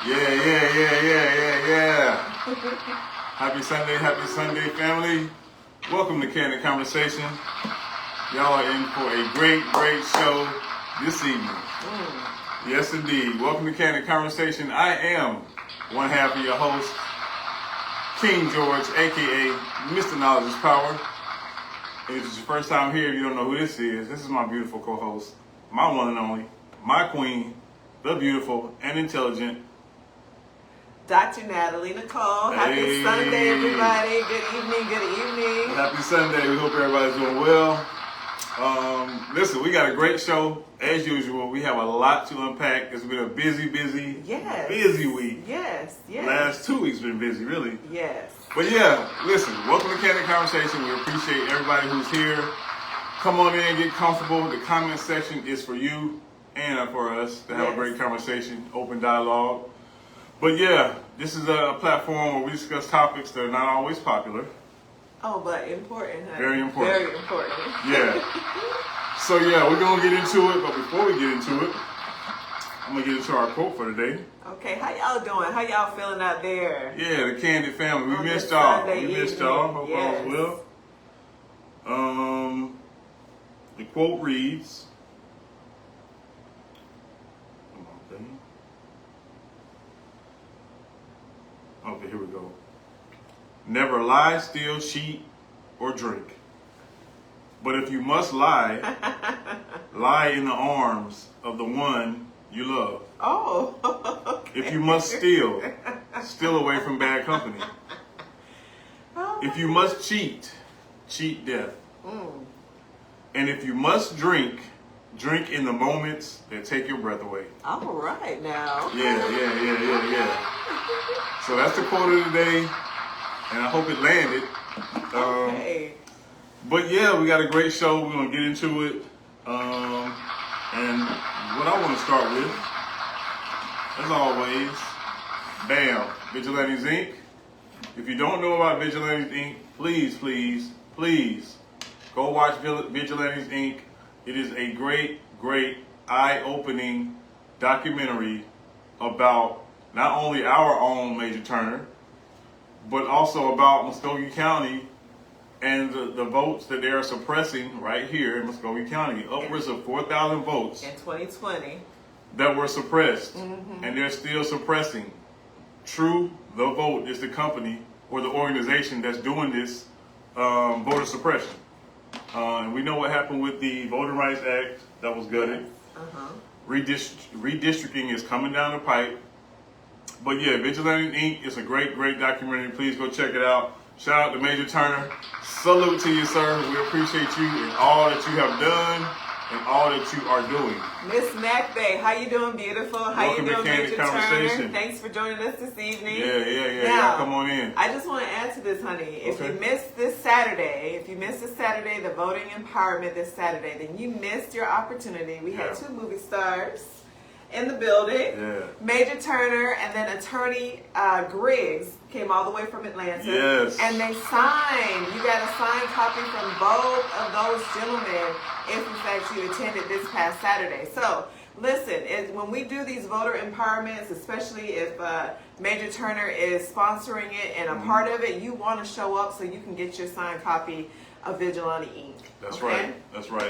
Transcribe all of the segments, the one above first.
Yeah. Happy Sunday, family. Welcome to Candid Conversation. Y'all are in for a great show this evening. Yes, indeed. Welcome to Candid Conversation. I am one half of your host, King George, a.k.a. Mr. Knowledge is Power. And if it's your first time here, you don't know who this is my beautiful co-host, my one and only, my queen, the beautiful and intelligent Dr.Natalie, Nicole. Happy Sunday, everybody. Good evening. Happy Sunday. We hope everybody's doing well. Listen, we got a great show. As usual, we have a lot to unpack. It's been a busy week. Yes. Last 2 weeks been busy, really. Yes. But yeah, listen, welcome to Candid Conversation. We appreciate everybody who's here. Come on in, get comfortable. The comment section is for you and for us to have a great conversation, open dialogue. But yeah, this is a platform where we discuss topics that are not always popular. Oh, but important, huh? Very important. Very important. Yeah. So yeah, we're going to get into it, but before we get into it, I'm going to get into our quote for today. Okay, how y'all doing? How y'all feeling out there? Yeah, the Candid family. We missed y'all. Hope all is well. The quote reads, Okay, here we go. Never lie, steal, cheat, or drink. But if you must lie, lie in the arms of the one you love. Oh, okay. If you must steal, steal away from bad company. If you must cheat, cheat death. And if you must drink, drink in the moments that take your breath away. All right now. Yeah. So that's the quote of the day, and I hope it landed. Okay. But yeah, we got a great show. We're gonna get into it. And what I want to start with, as always, bam, Vigilantes Inc. If you don't know about Vigilantes Inc., please go watch Vigilantes Inc. It is a great, eye-opening documentary about not only our own Major Turner, but also about Muscogee County and the votes that they are suppressing right here in Muscogee County. Upwards of 4,000 votes. In 2020. That were suppressed. And they're still suppressing. True, The Vote is the company or the organization that's doing this voter suppression. And we know what happened with the Voting Rights Act that was gutted. Redistricting is coming down the pipe. But yeah, Vigilante Inc. is a great documentary. Please go check it out. Shout out to Major Turner. Salute to you, sir. We appreciate you and all that you have done and all that you are doing. Miss McBay, how you doing, beautiful? Welcome you doing, to Candid Major Conversation. Turner? Thanks for joining us this evening. Yeah. Now, Come on in. I just want to add to this, honey. If you missed this Saturday, the voting empowerment this Saturday, then you missed your opportunity. We had 2 movie stars in the building. Yeah. Major Turner and then attorney Griggs came all the way from Atlanta. Yes. And they signed. You got a signed copy from both of those gentlemen if in fact you attended this past Saturday. So listen, when we do these voter empowerments, especially if Major Turner is sponsoring it and a part of it, you want to show up so you can get your signed copy of Vigilante Inc. That's right.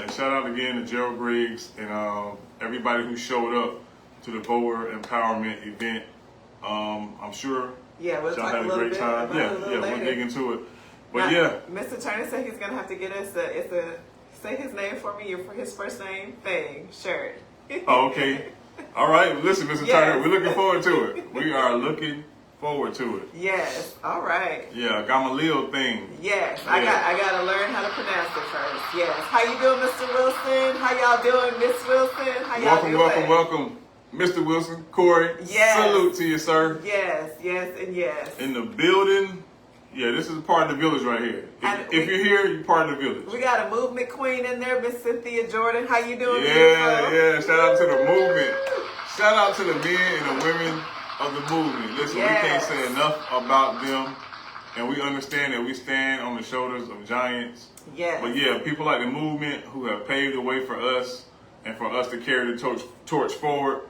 And shout out again to Gerald Griggs and everybody who showed up to the voter empowerment event. I'm sure we'll y'all talk had a great time. We'll dig into it. But now, Mr. Turner said he's gonna have to get us say his name for me for his first name shirt. Oh, okay. All right. Listen, Mr. Turner, we're looking forward to it. We are looking forward to it. Yes. All right. Yeah, Gamaliel thing. Yes. I gotta learn how to pronounce it first. Yes. How you doing, Mr. Wilson? How y'all doing, Miss Wilson? How y'all doing? Welcome. Mr. Wilson, Corey, salute to you, sir. Yes. In the building, this is a part of the village right here. If you're here, you're part of the village. We got a movement queen in there, Miss Cynthia Jordan. How you doing? Yeah. Shout out to the movement. Shout out to the men and the women of the movement. Listen, we can't say enough about them, and we understand that we stand on the shoulders of giants. Yes. But people like the movement who have paved the way for us and for us to carry the torch forward.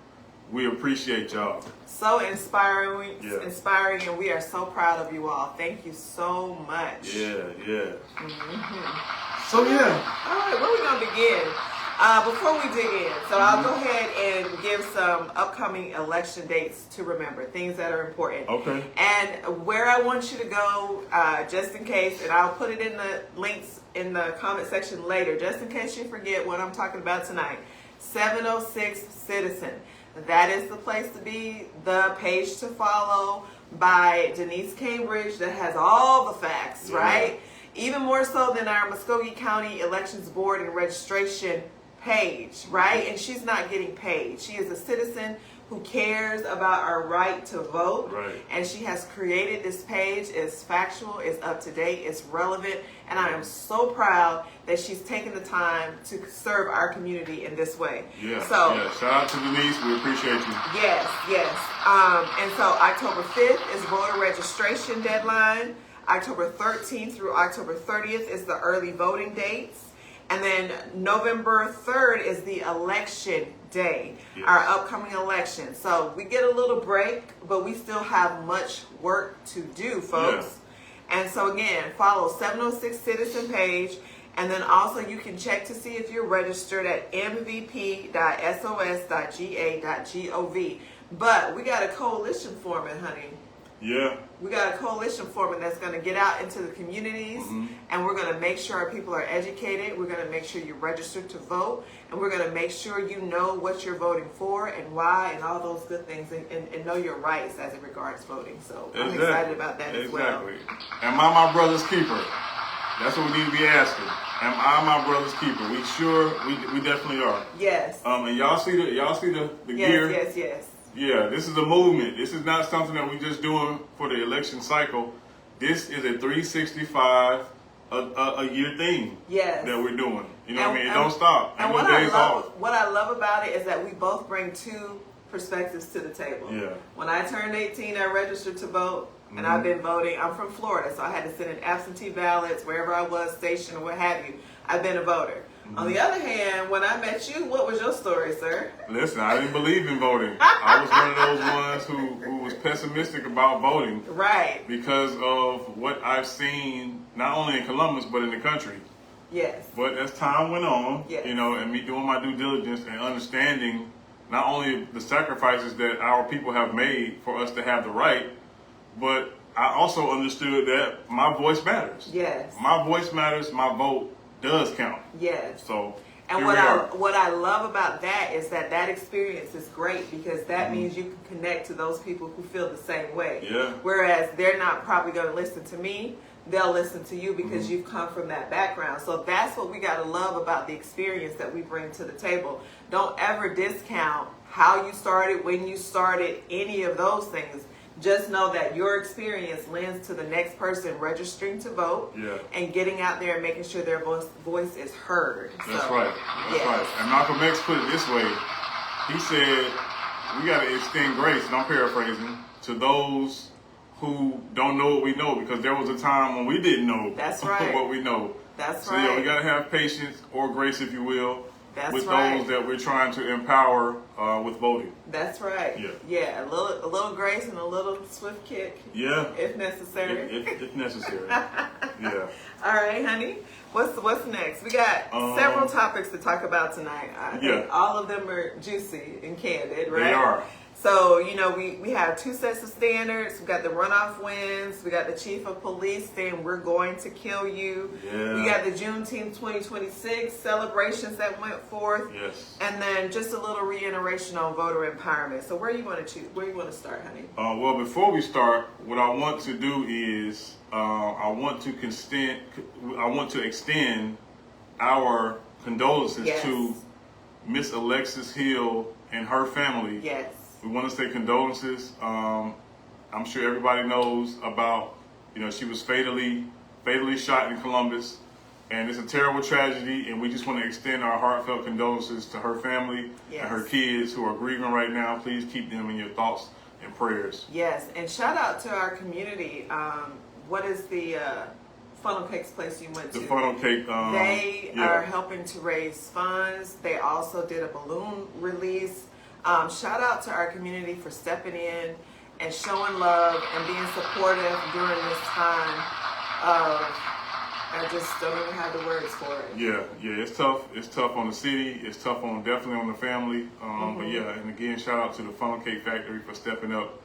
We appreciate y'all. So inspiring, Yeah. inspiring, and we are so proud of you all. Thank you so much. Yeah. Mm-hmm. So yeah. All right, where we gonna begin? Before we dig in, so I'll go ahead and give some upcoming election dates to remember, things that are important. Okay. And where I want you to go, just in case, and I'll put it in the links in the comment section later, just in case you forget what I'm talking about tonight. 706 Citizen. That is the place to be, the page to follow by Denise Cambridge that has all the facts, right? Even more so than our Muskogee County Elections Board and Registration page, right? And she's not getting paid. She is a citizen who cares about our right to vote. Right. And she has created this page. It's factual, it's up to date, it's relevant. And I am so proud that she's taken the time to serve our community in this way. Yeah. So, yeah. Shout out to Denise. We appreciate you. yes. And so October 5th is voter registration deadline. October 13th through October 30th is the early voting dates. And then November 3rd is the election day, Yes. our upcoming election. So we get a little break, but we still have much work to do, folks. And so again, follow 706 Citizen page. And then also you can check to see if you're registered at mvp.sos.ga.gov. But we got a coalition forming, honey. Yeah. We got a coalition forming that's going to get out into the communities, and we're going to make sure our people are educated. We're going to make sure you're registered to vote, and we're going to make sure you know what you're voting for and why and all those good things, and know your rights as it regards voting. So I'm excited about that as well. Exactly. Am I my brother's keeper? That's what we need to be asking. Am I my brother's keeper? We sure we definitely are. Yes. And y'all see the gear? Yes. Yeah, this is a movement. This is not something that we're just doing for the election cycle. This is a 365 a year thing that we're doing. You know what I mean? It don't stop. And what I love about it is that we both bring two perspectives to the table. Yeah. When I turned 18, I registered to vote, and I've been voting. I'm from Florida, so I had to send in absentee ballots wherever I was stationed or what have you. I've been a voter. On the other hand, when I met you, what was your story, sir? Listen, I didn't believe in voting. I was one of those ones who was pessimistic about voting. Right. Because of what I've seen, not only in Columbus, but in the country. Yes. But as time went on, Yes. you know, and me doing my due diligence and understanding not only the sacrifices that our people have made for us to have the right, but I also understood that my voice matters. Yes. My voice matters, my vote does count. Yes. So, and here what we are. what I love about that is that experience is great because that means you can connect to those people who feel the same way. Yeah. Whereas they're not probably going to listen to me. They'll listen to you because you've come from that background. So that's what we got to love about the experience that we bring to the table. Don't ever discount how you started, when you started, any of those things. Just know that your experience lends to the next person registering to vote and getting out there and making sure their voice is heard. That's right. That's right. And Malcolm X put it this way. He said, we got to extend grace, and I'm paraphrasing, to those who don't know what we know, because there was a time when we didn't know what we know. That's so, right. Yeah, we got to have patience or grace, if you will, with right. those that we're trying to empower with voting. That's right. Yeah, a little grace and a little swift kick. Yeah. If necessary. If necessary. Yeah. All right, honey. What's next? We got several topics to talk about tonight. I think all of them are juicy and candid, right? They are. So, you know, we have two sets of standards. We got the runoff wins. We got the chief of police saying we're going to kill you. Yeah. We got the Juneteenth 2026 celebrations that went forth. Yes. And then just a little reiteration on voter empowerment. So where you want to choose? Where you want to start, honey? Well, before we start, what I want to do is I want to extend our condolences to Miss Alexis Hill and her family. Yes. We want to say condolences. I'm sure everybody knows about, you know, she was fatally shot in Columbus, and it's a terrible tragedy, and we just want to extend our heartfelt condolences to her family and her kids who are grieving right now. Please keep them in your thoughts and prayers. Yes, and shout out to our community. What is the funnel cakes place you went to? The funnel cake. They are helping to raise funds. They also did a balloon release. Shout out to our community for stepping in and showing love and being supportive during this time of, I just don't even have the words for it. Yeah, it's tough. It's tough on the city. It's tough on definitely on the family. But yeah, and again, shout out to the Funnel Cake Factory for stepping up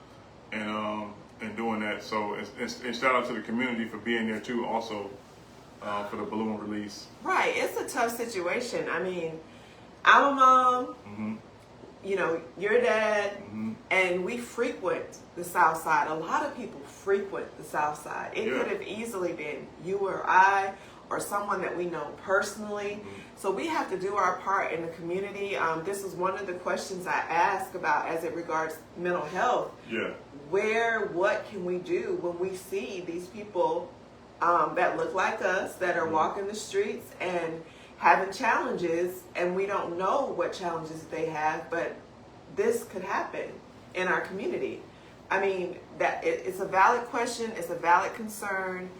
and doing that. So and shout out to the community for being there too, also for the balloon release. Right, it's a tough situation. I mean, I'm a mom. Mm-hmm. You know, your dad, Mm-hmm. and we frequent the South Side. A lot of people frequent the South Side. It Yeah. could have easily been you or I or someone that we know personally. Mm-hmm. So we have to do our part in the community. This is one of the questions I ask about as it regards mental health. Yeah. What can we do when we see these people that look like us, that are walking the streets and having challenges, and we don't know what challenges they have, but this could happen in our community. I mean, it's a valid question, it's a valid concern,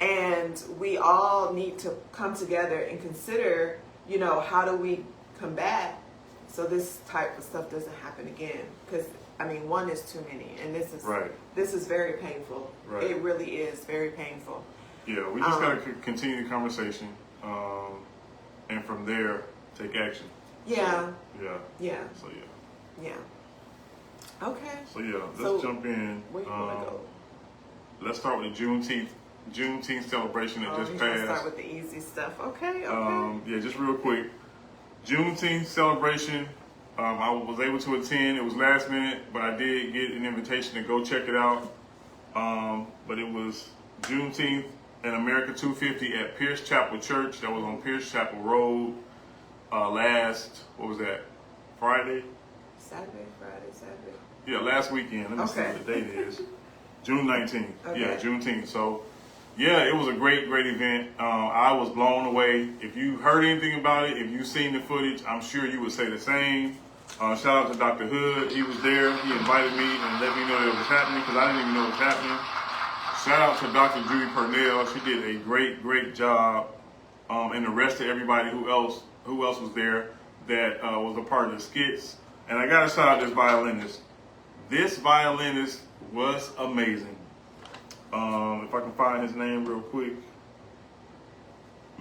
and we all need to come together and consider, you know, how do we combat so this type of stuff doesn't happen again? Because I mean, one is too many, and this is very painful. Right. It really is very painful. Yeah, we just gotta continue the conversation, and from there take action. Yeah. Yeah. Yeah. So Yeah. Okay. So let's jump in. Where you want to go? Let's start with the Juneteenth celebration that just you're gonna passed. start with the easy stuff. Okay. Yeah, just real quick. Juneteenth celebration. I was able to attend. It was last minute, but I did get an invitation to go check it out. But it was Juneteenth in America 250 at Pierce Chapel Church. That was on Pierce Chapel Road. Friday? Saturday. Yeah, last weekend. Let me see what the date is. June 19th. Okay. Yeah, Juneteenth. So, yeah, it was a great event. I was blown away. If you heard anything about it, if you've seen the footage, I'm sure you would say the same. Shout out to Dr. Hood. He was there. He invited me and let me know that it was happening because I didn't even know it was happening. Shout out to Dr. Judy Purnell. She did a great job. And the rest of everybody who else was there that was a part of the skits. And I got to shout out this violinist. This violinist was amazing. If I can find his name real quick.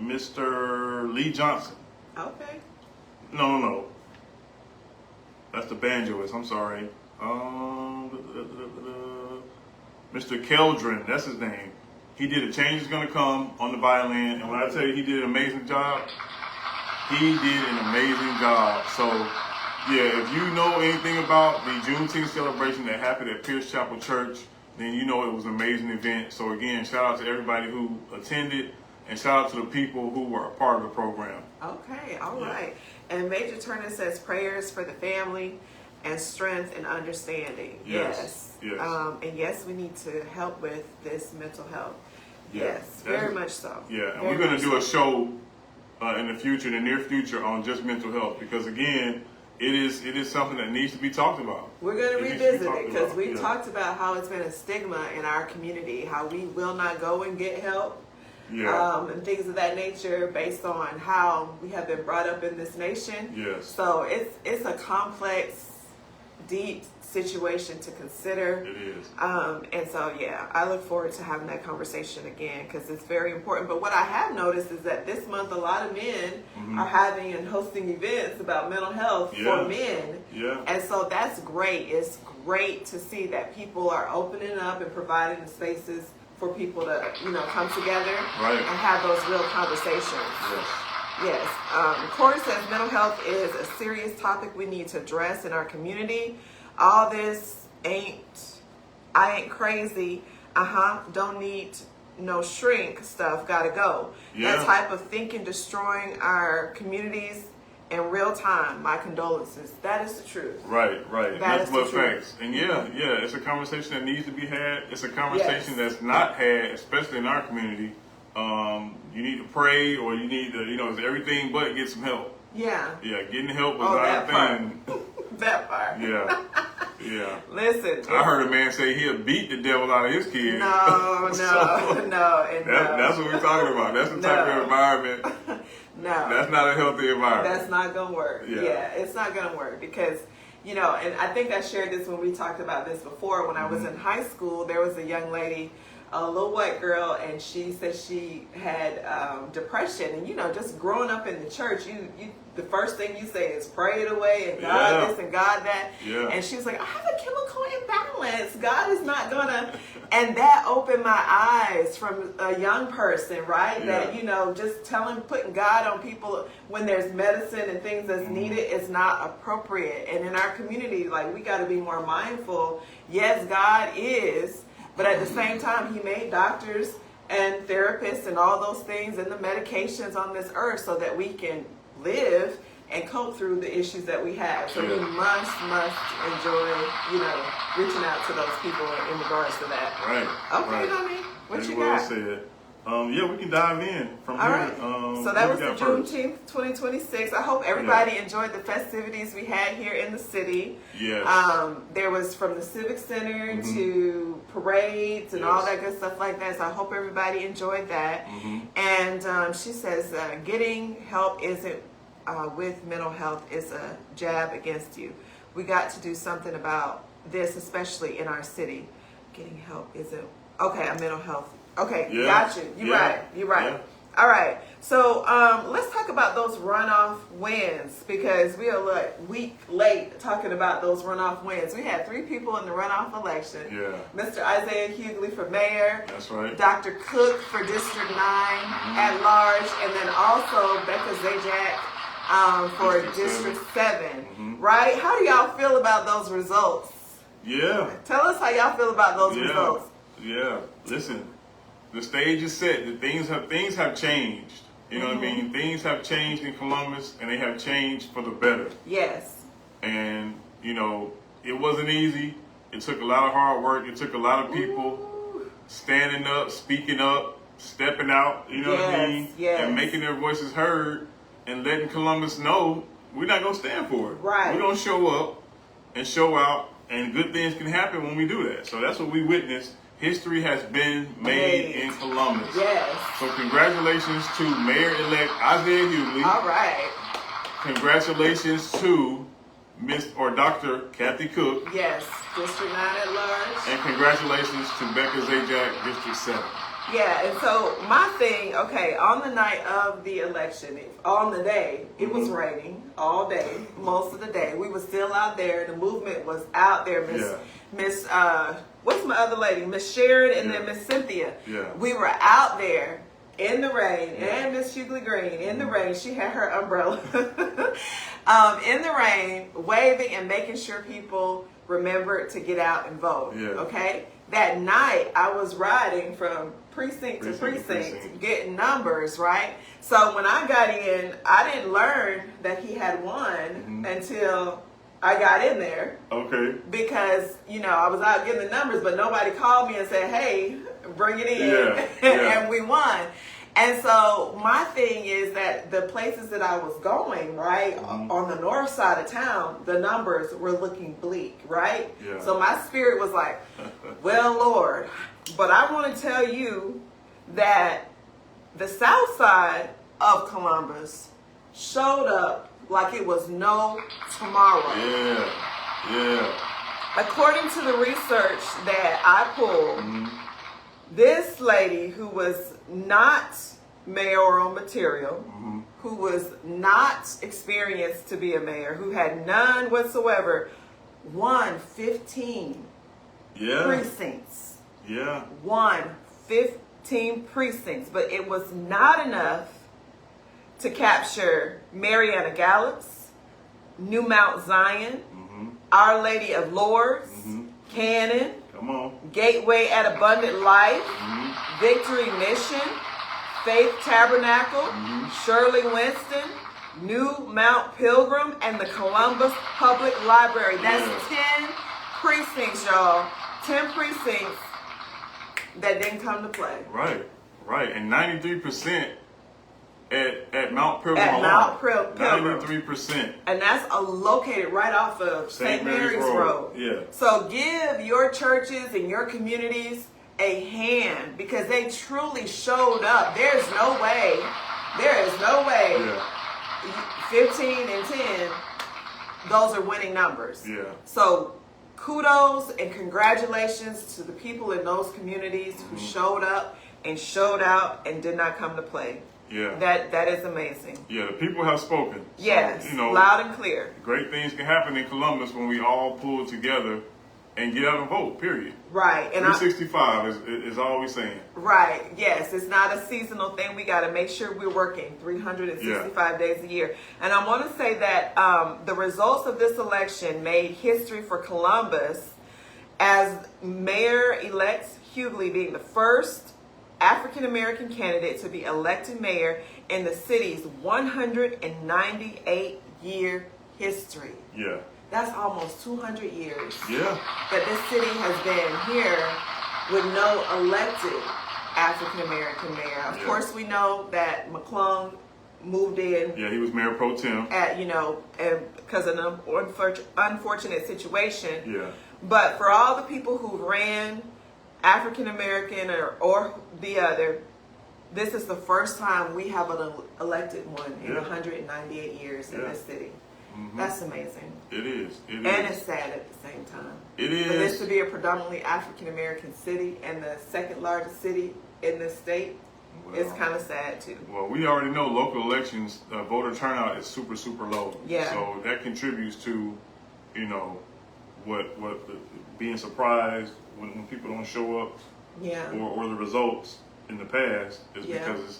Mr. Lee Johnson. Okay. No. That's the banjoist. I'm sorry. Mr. Keldrin, that's his name. He did A Change Is Gonna Come on the violin, and when I tell you he did an amazing job, he did an amazing job. So, yeah, if you know anything about the Juneteenth celebration that happened at Pierce Chapel Church, then you know it was an amazing event. So again, shout out to everybody who attended, and shout out to the people who were a part of the program. Okay, all right. And Major Turner says prayers for the family and strength and understanding. Yes. And yes, we need to help with this mental health. Yes, very much so. Yeah, and we're going to do a show in the near future on just mental health because again, it is something that needs to be talked about. We're going to revisit it because we talked about how it's been a stigma in our community, how we will not go and get help. And things of that nature based on how we have been brought up in this nation. Yes. So it's a complex, deep situation to consider. It is. And so, yeah, I look forward to having that conversation again because it's very important. But what I have noticed is that this month a lot of men are having and hosting events about mental health for men. Yeah. And so that's great. It's great to see that people are opening up and providing the spaces for people to, come together and have those real conversations. Yes. Corey says mental health is a serious topic we need to address in our community. All this I ain't crazy. Don't need no shrink stuff. Gotta go. Yeah. That type of thinking destroying our communities in real time. My condolences. That is the truth. Right. That's what facts. And Mm-hmm. it's a conversation that needs to be had. It's a conversation that's not had, especially in our community. You need to pray, or you need to, it's everything but get some help. Yeah. Yeah, getting help is not a thing. That part. Yeah. Listen. I heard a man say he'll beat the devil out of his kids. No. That's what we're talking about. That's the type of environment. No. That's not a healthy environment. That's not going to work. Yeah, it's not going to work because you know, and I think I shared this when we talked about this before. When I was in high school, there was a young lady, a little white girl, and she said she had depression. And you know, just growing up in the church, you the first thing you say is pray it away and God this and God that. Yeah. And she was like, I have a chemical imbalance. God is not gonna. And that opened my eyes from a young person, right? That, you know, just putting God on people when there's medicine and things that's needed is not appropriate. And in our community, like, we got to be more mindful. Yes, God is, but at the same time, he made doctors and therapists and all those things and the medications on this earth so that we can live and cope through the issues that we have. So we must enjoy, you know, reaching out to those people in regards to that. Right. Okay, right. honey. What you well got? said. Yeah, we can dive in from All here. right. So that was the Juneteenth 2026. I hope everybody enjoyed the festivities we had here in the city. Yes. There was from the Civic Center to parades and all that good stuff like that. So I hope everybody enjoyed that. And she says getting help isn't with mental health is a jab against you. We got to do something about this, especially in our city. Getting help isn't a mental health. Okay, got you. You're right. You're right. Yeah. All right. So let's talk about those runoff wins, because we are a week late talking about those runoff wins. We had 3 people in the runoff election. Yeah. Mr. Isaiah Hughley for mayor. That's right. Dr. Cook for District 9 at large, and then also Becca Zajac for District 7. Right? How do y'all feel about those results? Yeah. Tell us how y'all feel about those results. Yeah. Listen, the stage is set. The things have changed. You know what I mean? Things have changed in Columbus, and they have changed for the better. Yes. And, you know, it wasn't easy. It took a lot of hard work. It took a lot of people standing up, speaking up, stepping out, you know what I mean? Yes. And making their voices heard and letting Columbus know we're not going to stand for it. Right. We're going to show up and show out, and good things can happen when we do that. So that's what we witnessed. History has been made in Columbus. Yes. So congratulations to Mayor-elect Isaiah Hughley. All right. Congratulations to Dr. Kathy Cook. Yes. District 9 at large. And congratulations to Becca Zajac, District 7. Yeah, and so my thing, on the night of the election, on the day, it was raining all day, most of the day. We were still out there. The movement was out there. Miss what's my other lady? Miss Sharon and then Miss Cynthia. Yeah. We were out there in the rain, and Miss Hughley Green in the rain. She had her umbrella in the rain, waving and making sure people remembered to get out and vote. Yeah. Okay? That night, I was riding from precinct to precinct, getting numbers, right? So when I got in, I didn't learn that he had won until I got in there. Okay. Because, you know, I was out getting the numbers, but nobody called me and said, hey, bring it in. Yeah. And we won. And so my thing is that the places that I was going, right, on the north side of town, the numbers were looking bleak, right? Yeah. So my spirit was like, well, Lord, but I want to tell you that the south side of Columbus showed up like it was no tomorrow. Yeah. According to the research that I pulled, this lady who was not mayoral material, who was not experienced to be a mayor, who had none whatsoever, won 15 precincts. Yeah. Won 15 precincts, but it was not enough to capture Mariana Gallups, New Mount Zion, Our Lady of Lourdes, Cannon, Come on. Gateway at Abundant Life, Victory Mission, Faith Tabernacle, Shirley Winston, New Mount Pilgrim, and the Columbus Public Library. That's 10 precincts, y'all. 10 precincts that didn't come to play. Right. And 93% at Mount Pilgrim. At Mount Pilgrim. 93%. And that's located right off of St. Mary's Road. Yeah. So give your churches and your communities a hand, because they truly showed up. There is no way 15 and 10 those are winning numbers. Yeah. So kudos and congratulations to the people in those communities who showed up and showed out and did not come to play. Yeah. That is amazing. Yeah, the people have spoken. Yes, So, you know, loud and clear. great things can happen in Columbus when we all pull together and get out and vote, period. Right. And 365 is all we're saying. right. Yes, it's not a seasonal thing. We got to make sure we're working 365 days a year. And I want to say that the results of this election made history for Columbus as Mayor-elect Hughley being the first African-American candidate to be elected mayor in the city's 198-year history. Yeah. That's almost 200 years Yeah. that this city has been here with no elected African-American mayor. Of Yeah. course, we know that McClung moved in Yeah, he was mayor pro tem. at, and because of an unfortunate situation. Yeah. But for all the people who ran African American or the other, this is the first time we have an elected one in 198 years in this city. That's amazing. It is. It And is. it's sad at the same time. It For this is. to be a predominantly African American city and the second largest city in this state, it's kind of sad too. Well, we already know local elections, voter turnout is super, super low. Yeah. So that contributes to, being surprised when people don't show up, Yeah. or the results in the past is Yeah. because it's,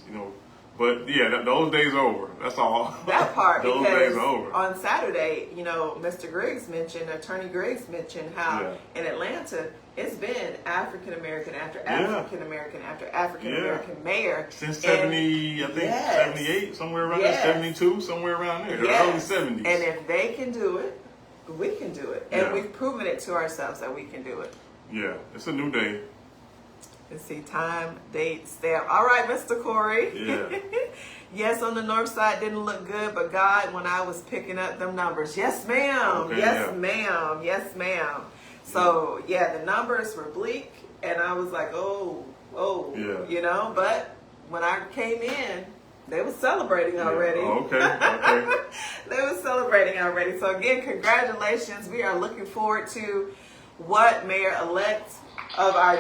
but yeah, those days are over. That's all. That part, those because days are over. on Saturday, Mr. Griggs mentioned, Attorney Griggs mentioned how in Atlanta, it's been African American after African American after African American mayor. Since 70, I think 78, somewhere around there, 72, somewhere around there, the early 70s. And if they can do it, we can do it. And Yeah. we've proven it to ourselves that we can do it. Yeah, it's a new day. Let's see, time, date, stamp. All right, Mr. Corey. Yeah. Yes, on the north side didn't look good, but God, when I was picking up them numbers, yes, ma'am. Okay, yes, yeah. ma'am. Yes, ma'am. So, yeah, the numbers were bleak, and I was like, oh, Yeah. but when I came in, they were celebrating already. Oh, okay. They were celebrating already. So, again, congratulations. We are looking forward to what Mayor-elect of our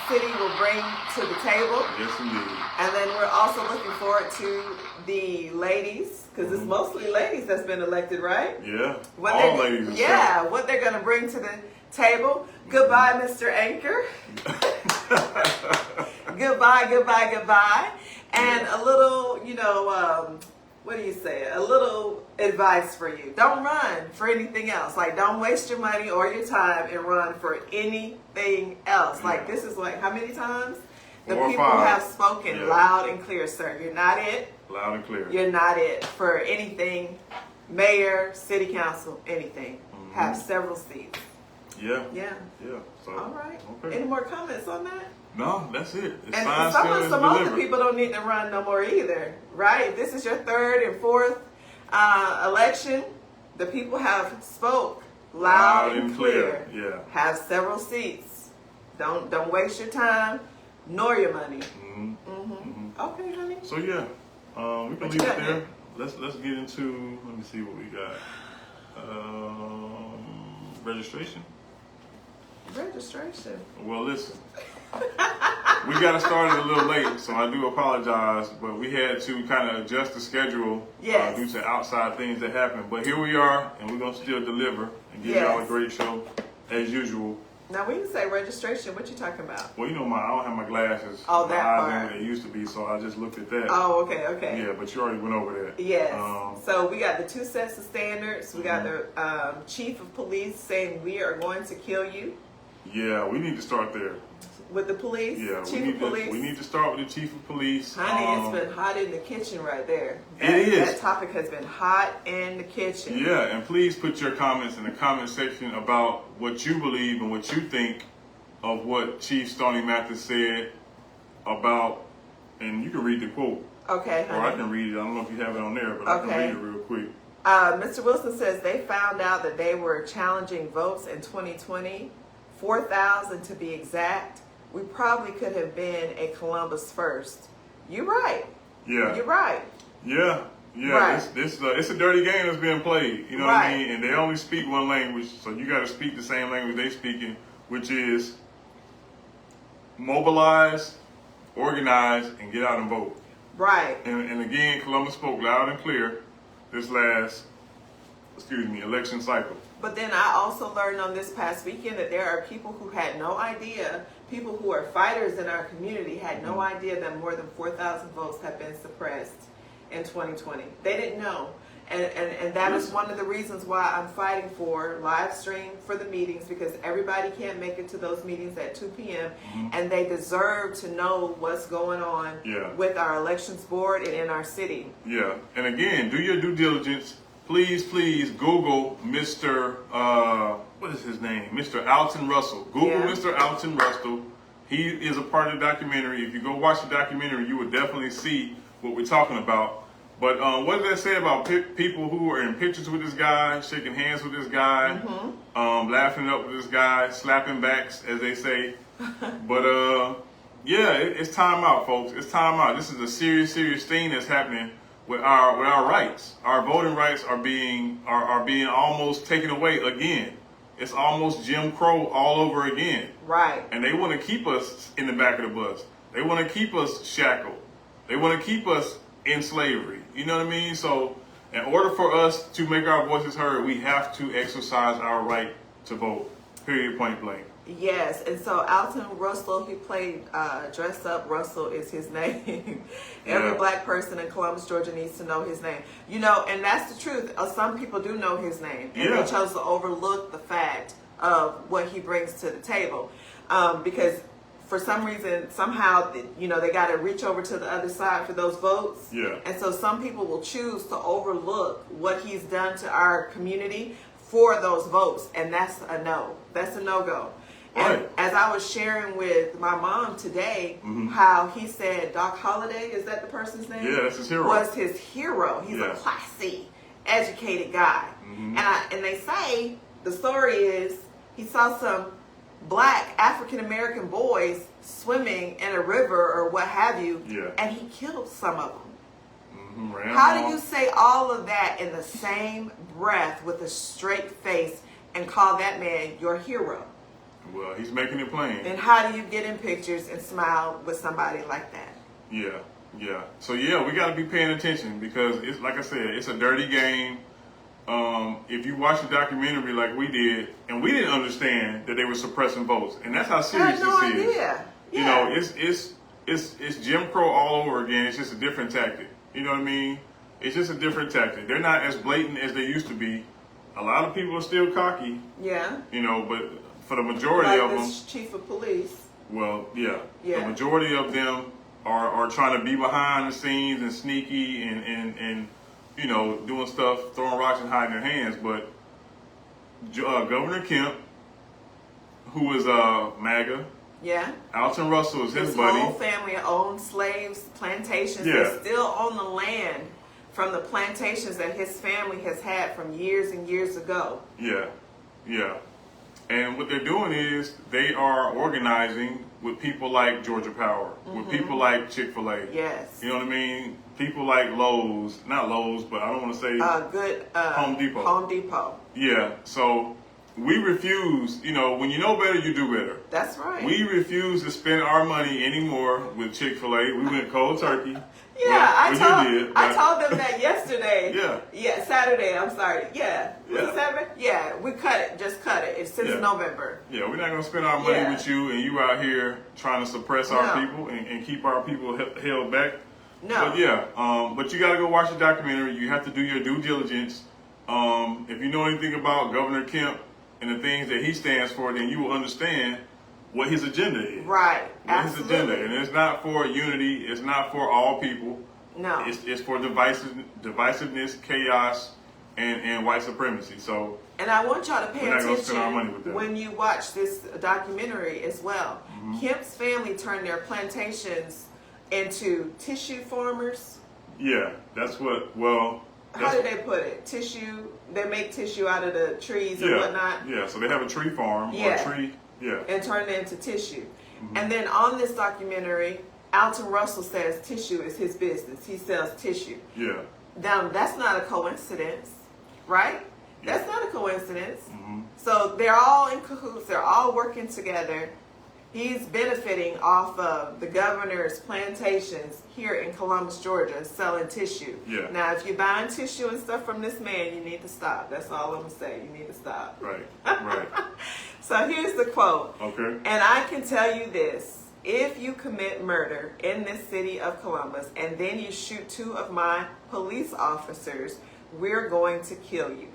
city will bring to the table. Yes, indeed. And then we're also looking forward to the ladies, because it's mostly ladies that's been elected, right? Yeah. What All they- ladies. Yeah, what they're going to bring to the table. Goodbye, Mr. Anchor. Goodbye. And a little, what do you say? A little advice for you. Don't run for anything else. Like, don't waste your money or your time and run for anything else. Like, this is like, how many times? The 4 or people 5. have spoken loud and clear, sir. You're not it. Loud and clear. You're not it for anything. Mayor, city council, anything. Have several seats. Yeah. Yeah. Yeah. So, All right. Okay. Any more comments on that? No, that's it. It's And signed, some sealed, and other delivered. people don't need to run no more either, right? If this is your third and fourth election, the people have spoke loud and clear. Yeah. Have several seats. Don't waste your time nor your money. Okay, honey. So yeah, we can What leave you it got there. here? Let's get into. Let me see what we got. Registration. Registration. Well, listen. We got to start it a little late, so I do apologize, but we had to kind of adjust the schedule Yes. due to outside things that happened. But here we are, and we're going to still deliver and give y'all a Yes. great show, as usual. Now, when you say registration, what you talking about? Well, I don't have my glasses. Oh, my that eyes part. on what they used to be, so I just looked at that. Oh, okay. Yeah, but you already went over that. Yes. Um, So we got the 2 sets of standards. We got the chief of police saying we are going to kill you Yeah, we need to start there. with the police. Yeah, Chief of police. we need to start with the chief of police. Honey, it's been hot in the kitchen right there. It is. That topic has been hot in the kitchen. Yeah, and please put your comments in the comment section about what you believe and what you think of what Chief Stoney Mathis said about, and you can read the quote, Okay, or I honey. can read it. I don't know if you have it on there, but I can Okay. read it real quick. Mr. Wilson says they found out that they were challenging votes in 2020, 4,000 to be exact. We probably could have been a Columbus first. You're right. Yeah, You're right. yeah, Yeah, Right. it's a dirty game that's being played. You know what Right. I mean? And they only speak one language, so you got to speak the same language they speaking, which is mobilize, organize, and get out and vote. Right. And again, Columbus spoke loud and clear this last, election cycle. But then I also learned on this past weekend that there are people who had no idea, people who are fighters in our community had no idea that more than 4,000 votes have been suppressed in 2020. They didn't know. And that is one of the reasons why I'm fighting for live stream for the meetings, because everybody can't make it to those meetings at 2 p.m. And they deserve to know what's going on with our elections board and in our city. Yeah, and again, do your due diligence. Please Google Mr. What is his name? Mr. Alton Russell. Google Mr. Alton Russell. He is a part of the documentary. If you go watch the documentary, you will definitely see what we're talking about. But what does that say about people who are in pictures with this guy, shaking hands with this guy, laughing up with this guy, slapping backs, as they say? But yeah, it's time out, folks. It's time out. This is a serious thing that's happening with our rights. Our voting rights are being almost taken away again. It's almost Jim Crow all over again. Right. And they want to keep us in the back of the bus. They want to keep us shackled. They want to keep us in slavery. You know what I mean? So in order for us to make our voices heard, we have to exercise our right to vote. Period, point blank. Yes, and so Alton Russell, he played Dress Up. Russell is his name. Every black person in Columbus, Georgia needs to know his name. You know, and that's the truth. Some people do know his name, and they chose to overlook the fact of what he brings to the table. Because for some reason, somehow, you know, they got to reach over to the other side for those votes. Yeah. And so some people will choose to overlook what he's done to our community for those votes, and that's a no. That's a no-go. And as I was sharing with my mom today, how he said Doc Holliday, is that the person's name? Yeah, that's his hero. Was his hero. He's a classy, educated guy. And they say the story is he saw some black African American boys swimming in a river or what have you, and he killed some of them. How do you say all of that in the same breath with a straight face and call that man your hero? Well, he's making it plain. And how do you get in pictures and smile with somebody like that? Yeah. So yeah, we got to be paying attention, because it's like I said, it's a dirty game. If you watch the documentary like we did, and we didn't understand that they were suppressing votes, and that's how serious this is. You know, it's Jim Crow all over again. It's just a different tactic. You know what I mean? It's just a different tactic. They're not as blatant as they used to be. A lot of people are still cocky. Yeah. You know, but for the majority of them, chief of police. Well, the majority of them are trying to be behind the scenes and sneaky and you know, doing stuff, throwing rocks and hiding their hands. But Governor Kemp, who is MAGA, Alton Russell is his buddy. His whole family owned slaves, plantations. They're still on the land from the plantations that his family has had from years and years ago. Yeah. And what they're doing is they are organizing with people like Georgia Power, with people like Chick-fil-A. Yes. You know what I mean? People like Lowe's, not Lowe's, but I don't want to say Home Depot. Home Depot. Yeah. So we refuse, you know, when you know better, you do better. That's right. We refuse to spend our money anymore with Chick-fil-A. We went cold turkey. I told them that yesterday. Saturday, I'm sorry. Was it Saturday? Yeah, we cut it. Just cut it. It's since November. Yeah, we're not going to spend our money with you, and you out here trying to suppress our people and keep our people held back. No. But but you got to go watch the documentary. You have to do your due diligence. If you know anything about Governor Kemp and the things that he stands for, then you will understand what his agenda is. Right. His agenda. And it's not for unity. It's not for all people. No. It's for divisiveness, chaos, and white supremacy. So. And I want y'all to pay attention when you watch this documentary as well. Kemp's family turned their plantations into tissue farmers. Yeah, that's what, how did they put it? Tissue, they make tissue out of the trees and whatnot. Yeah, so they have a tree farm or a tree, and turn it into tissue. And then on this documentary, Alton Russell says tissue is his business. He sells tissue. Yeah. Now, that's not a coincidence, right? Yeah. That's not a coincidence. Mm-hmm. So they're all in cahoots. They're all working together. He's benefiting off of the governor's plantations here in Columbus, Georgia, selling tissue. Yeah. Now, if you're buying tissue and stuff from this man, you need to stop. That's all I'm going to say. You need to stop. Right. Right. So here's the quote. Okay. And I can tell you this. If you commit murder in this city of Columbus and then you shoot 2 of my police officers, we're going to kill you.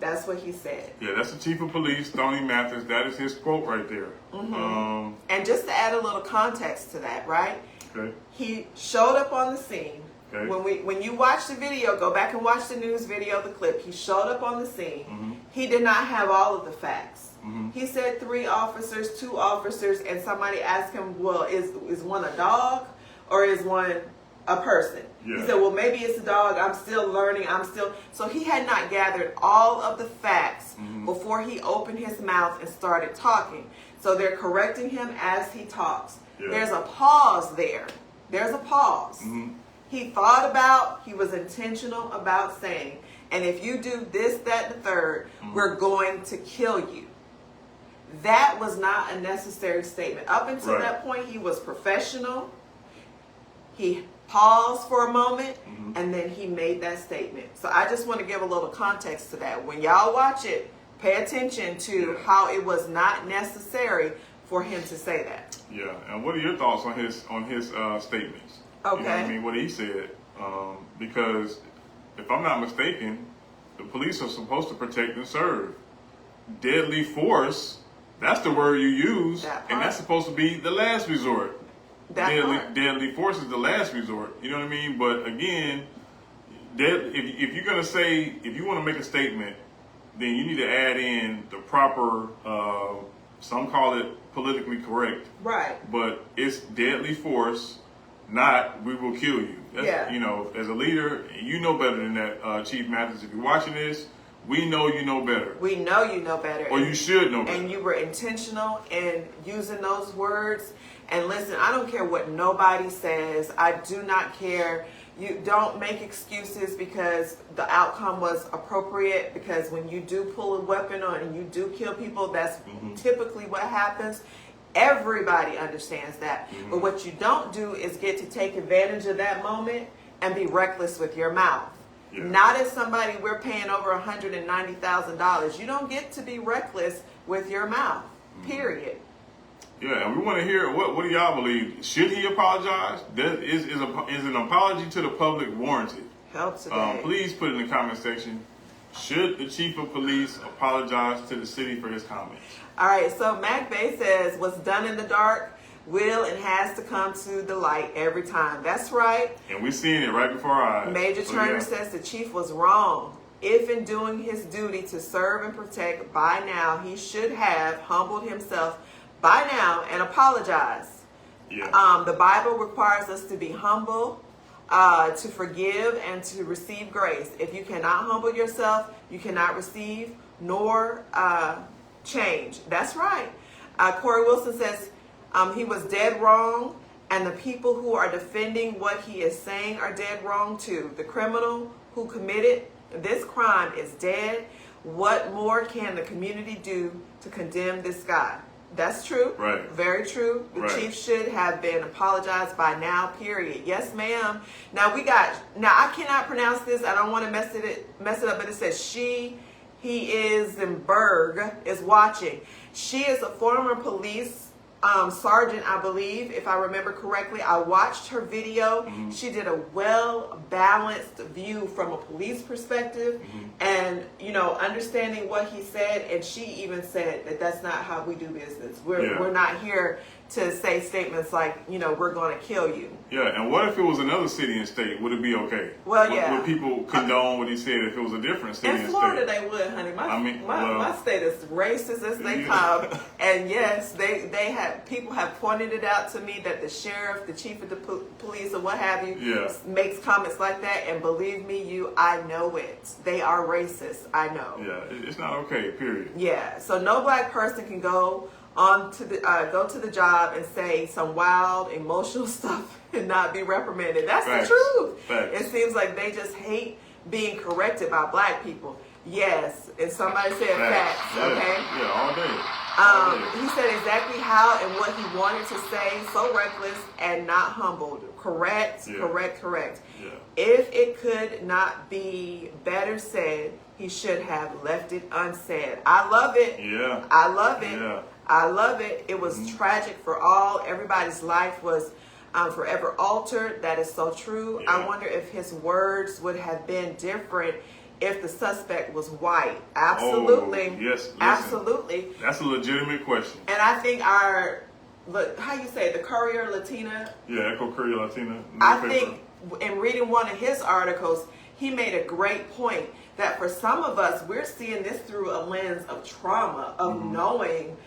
That's what he said. Yeah, that's the chief of police, Tony Mathis. That is his quote right there. Mm-hmm. And just to add a little context to that, right? Okay. He showed up on the scene. Okay. When you watch the video, go back and watch the news video, the clip. He showed up on the scene. Mm-hmm. He did not have all of the facts. Mm-hmm. He said 3 officers, 2 officers, and somebody asked him, well, is one a dog or is one a person? Yeah. He said, well, maybe it's a dog. I'm still learning. So he had not gathered all of the facts before he opened his mouth and started talking. So they're correcting him as he talks. Yeah. There's a pause there. There's a pause. Mm-hmm. He thought about, he was intentional about saying, and if you do this, that, and the third, we're going to kill you. That was not a necessary statement. Up until that point, he was professional. He paused for a moment, and then he made that statement. So I just want to give a little context to that. When y'all watch it, pay attention to how it was not necessary for him to say that. Yeah, and what are your thoughts on his statements? Okay. You know what I mean? What he said, because if I'm not mistaken, the police are supposed to protect and serve. Deadly force, that's the word you use, and that's supposed to be the last resort. Deadly force is the last resort. You know what I mean? But again, if you're gonna say, if you want to make a statement, then you need to add in the proper. Some call it politically correct. Right. But it's deadly force, not we will kill you. That's, you know, as a leader, you know better than that, Chief Mathis. If you're watching this, we know you know better. We know you know better. Or you should know better. And you were intentional in using those words. And listen, I don't care what nobody says. I do not care. You don't make excuses because the outcome was appropriate, because when you do pull a weapon on and you do kill people, that's typically what happens. Everybody understands that. But what you don't do is get to take advantage of that moment and be reckless with your mouth. Yeah. Not as somebody we're paying over $190,000. You don't get to be reckless with your mouth, period. Yeah, and we want to hear, what do y'all believe? Should he apologize? Is an apology to the public warranted? Help today. Please put in the comment section, should the chief of police apologize to the city for his comments? All right, so Mac Bay says, what's done in the dark will and has to come to the light every time. That's right. And we're seeing it right before our eyes. Major Turner says the chief was wrong. If in doing his duty to serve and protect, by now he should have humbled himself by now and apologize. Yeah. The Bible requires us to be humble, to forgive, and to receive grace. If you cannot humble yourself, you cannot receive nor change. That's right. Corey Wilson says he was dead wrong, and the people who are defending what he is saying are dead wrong too. The criminal who committed this crime is dead. What more can the community do to condemn this guy? That's true. Right. Very true. The chief should have been apologized by now, period. Yes, ma'am. Now I cannot pronounce this. I don't want to mess it up, but it says he is in Berg is watching. She is a former police sergeant, I believe, if I remember correctly. I watched her video. She did a well-balanced view from a police perspective and, you know, understanding what he said. And she even said that that's not how we do business. We're not here to say statements like, you know, we're going to kill you. Yeah, and what if it was another city and state? Would it be okay? Well, would people condone what he said if it was a different city and state? In Florida, they would, honey. My state is racist as they come. And yes, people have pointed it out to me that the sheriff, the chief of the police, or what have you, makes comments like that. And believe me, I know it. They are racist. I know. Yeah, it's not okay, period. Yeah, so no black person can go go to the job and say some wild, emotional stuff and not be reprimanded. That's Facts. the truth. Facts. It seems like they just hate being corrected by black people. Yes, and somebody said facts, Yeah. okay? Yeah, all day. He said exactly how and what he wanted to say, so reckless and not humbled. Correct, Yeah. correct. Yeah. If it could not be better said, he should have left it unsaid. I love it. Yeah. I love it. Yeah. I love it. It was tragic for all. Everybody's life was forever altered. That is so true. Yeah. I wonder if his words would have been different if the suspect was white. Absolutely. Oh, yes. Listen, absolutely. That's a legitimate question. And I think how you say, the Courier Latina? Yeah, Echo Courier Latina. I newspaper. think in reading one of his articles, he made a great point that for some of us, we're seeing this through a lens of trauma, of knowing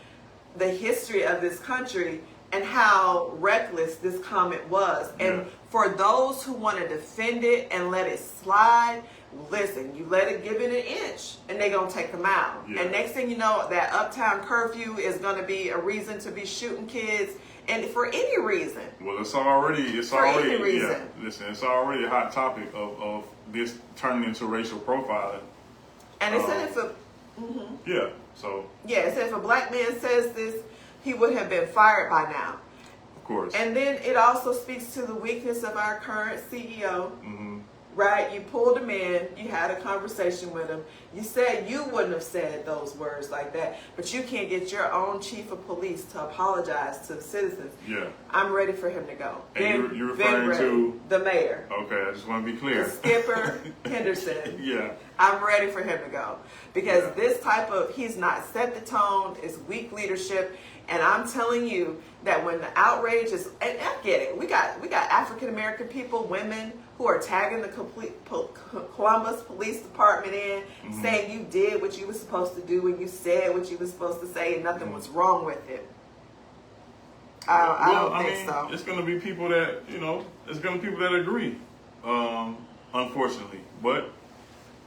the history of this country and how reckless this comment was. Yeah. And for those who want to defend it and let it slide, listen, you let it give it an inch and they're going to take them out. Yeah. And next thing you know, that uptown curfew is going to be a reason to be shooting kids, and for any reason. Well, it's already any reason. yeah. Listen, it's already a hot topic of this turning into racial profiling. And it said Yeah. So it said if a black man says this, he would have been fired by now. of course. And then it also speaks to the weakness of our current CEO. Mm-hmm. Right? You pulled him in, you had a conversation with him. You said you wouldn't have said those words like that, but you can't get your own chief of police to apologize to the citizens. Yeah. I'm ready for him to go. And you're referring to the mayor, Okay, I just want to be clear. the skipper, Henderson. Yeah. I'm ready for him to go because Yeah. this type of, he's not set the tone, it's weak leadership. And I'm telling you that when the outrage is, and I get it, we got African American people, women who are tagging the Columbus Police Department in, saying you did what you were supposed to do and you said what you were supposed to say and nothing was wrong with it. I don't think so. It's going to be people that, it's going to be people that agree, unfortunately. But,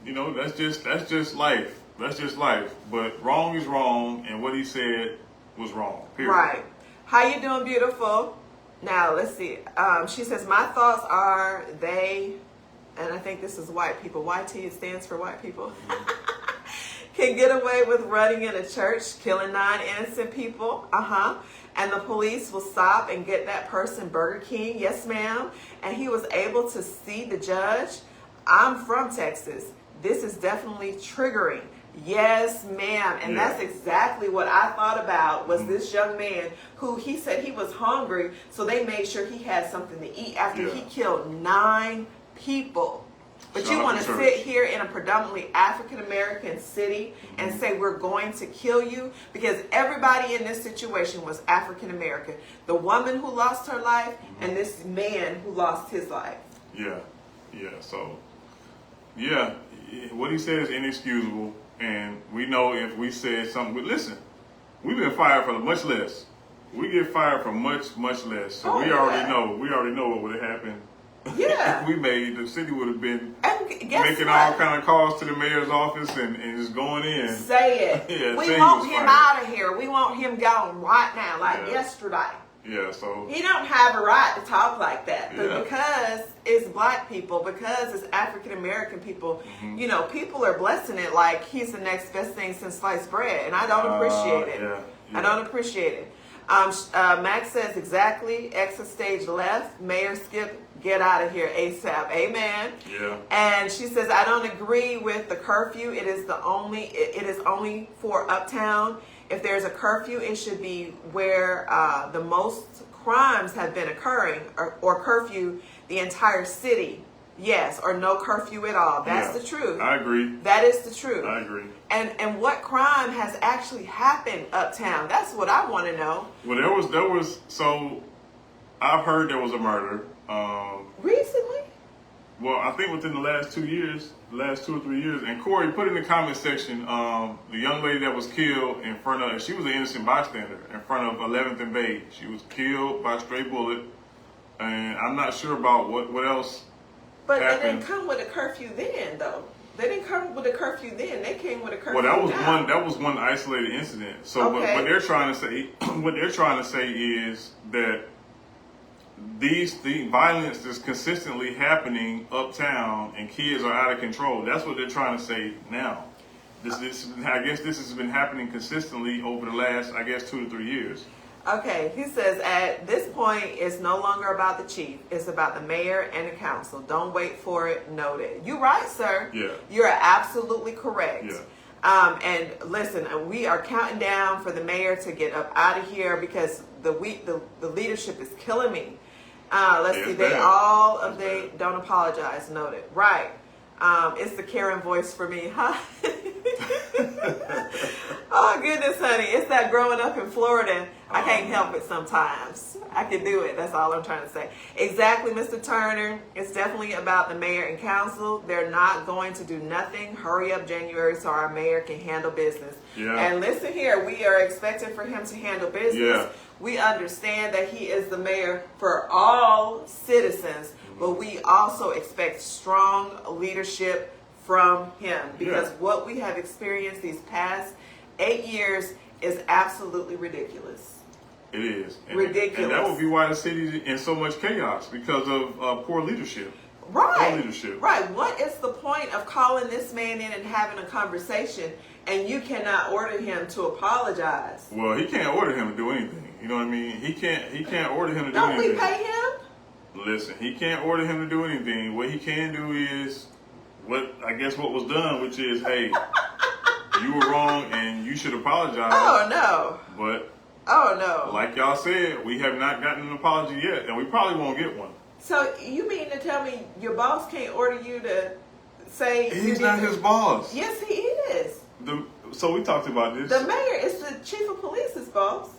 that's just life. That's just life. But wrong is wrong, and what he said was wrong. Period. Right. How you doing, beautiful? Now, let's see. She says, my thoughts are they, and I think this is white people. YT stands for white people. Can get away with running in a church, killing 9 innocent people. And the police will stop and get that person Burger King. Yes, ma'am. And he was able to see the judge. I'm from Texas. This is definitely triggering. Yes, ma'am. And Yeah. that's exactly what I thought about was this young man who he said he was hungry, so they made sure he had something to eat after he killed 9 people. But you want to sit here in a predominantly African-American city and say we're going to kill you? Because everybody in this situation was African-American. The woman who lost her life and this man who lost his life. Yeah. So, what he said is inexcusable. And we know if we said something, but listen, we've been fired for much less. We get fired for much, much less. So we already know what would have happened. Yeah. If the city would have been Guess making what? all kind of calls to the mayor's office and just going in. Say it. Yeah, we saying want he him was fired. out of here. We want him gone right now, like yesterday. Yeah, so. He don't have a right to talk like that. But Yeah. because it's black people, because it's African American people, people are blessing it like he's the next best thing since sliced bread. And I don't appreciate it. Yeah. I don't appreciate it. Max says exactly, exit stage left, Mayor Skip, get out of here ASAP. Amen. Yeah. And she says, I don't agree with the curfew. It is only for uptown. If there's a curfew, it should be where the most crimes have been occurring, or curfew the entire city. Yes, or no curfew at all. That's the truth. I agree. That is the truth. I agree. And what crime has actually happened uptown? That's what I want to know. Well, there was. So, I've heard there was a murder. Recently? Well, I think within the last 2 or 3 years. And Corey, put in the comment section, the young lady that was killed in front of, she was an innocent bystander in front of 11th and Bay. She was killed by a stray bullet. And I'm not sure about what else But happened. it didn't come with a curfew then, though. They didn't come with a curfew then. They came with a curfew. Well, that was now. one isolated incident. So Okay. what they're trying to say, what they're trying to say is that the violence is consistently happening uptown and kids are out of control. That's what they're trying to say now. I guess this has been happening consistently over the last, I guess, 2 to 3 years. Okay, he says at this point, it's no longer about the chief. It's about the mayor and the council. Don't wait for it. Noted. You're right, sir. Yeah. You're absolutely correct. Yeah. And listen, we are counting down for the mayor to get up out of here because the leadership is killing me. Let's see. They don't apologize. Noted. Right. It's the Karen voice for me, huh? Oh goodness, honey, it's that growing up in Florida. I can't help it sometimes. I can do it. That's all I'm trying to say. Exactly, Mr. Turner. It's definitely about the mayor and council. They're not going to do nothing. Hurry up January so our mayor can handle business. Yeah. And listen here, we are expecting for him to handle business. Yeah. We understand that he is the mayor for all citizens, but we also expect strong leadership from him because what we have experienced these past 8 years is absolutely ridiculous. It is. Ridiculous. And that would be why the city is in so much chaos, because of poor leadership. Right. Poor leadership. Right. What is the point of calling this man in and having a conversation and you cannot order him to apologize? Well, he can't order him to do anything. You know what I mean? He can't order him to do Don't anything. we pay him? Listen, he can't order him to do anything. What he can do is what was done, which is, hey, you were wrong and you should apologize. Oh, no. But Oh, no. like y'all said, we have not gotten an apology yet, and we probably won't get one. So you mean to tell me your boss can't order you to say... He's not his boss. Yes, he is. So we talked about this. The mayor is the chief of police's boss.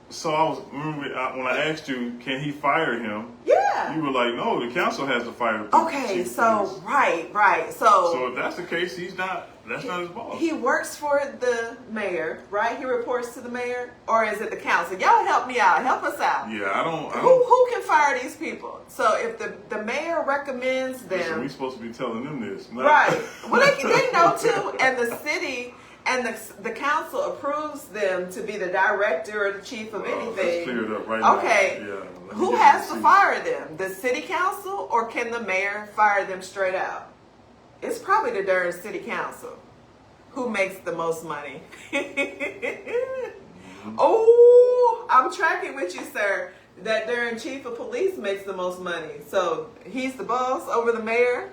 So when I asked you, can he fire him? Yeah. You were like, no, the council has to fire the Okay, chief so, of police. right. So if that's the case, that's not his boss. He works for the mayor, right? He reports to the mayor? Or is it the council? Y'all help me out. Help us out. Yeah, I don't. Who can fire these people? So if the mayor recommends them... Listen, we supposed to be telling them this. Right. Well, they know too. And the city and the council approves them to be the director or the chief of anything. Let's clear it up right now. Okay. Yeah, who has to fire them? The city council, or can the mayor fire them straight out? It's probably the darn city council. Who makes the most money? Oh, I'm tracking with you, sir. That darn chief of police makes the most money. So he's the boss over the mayor.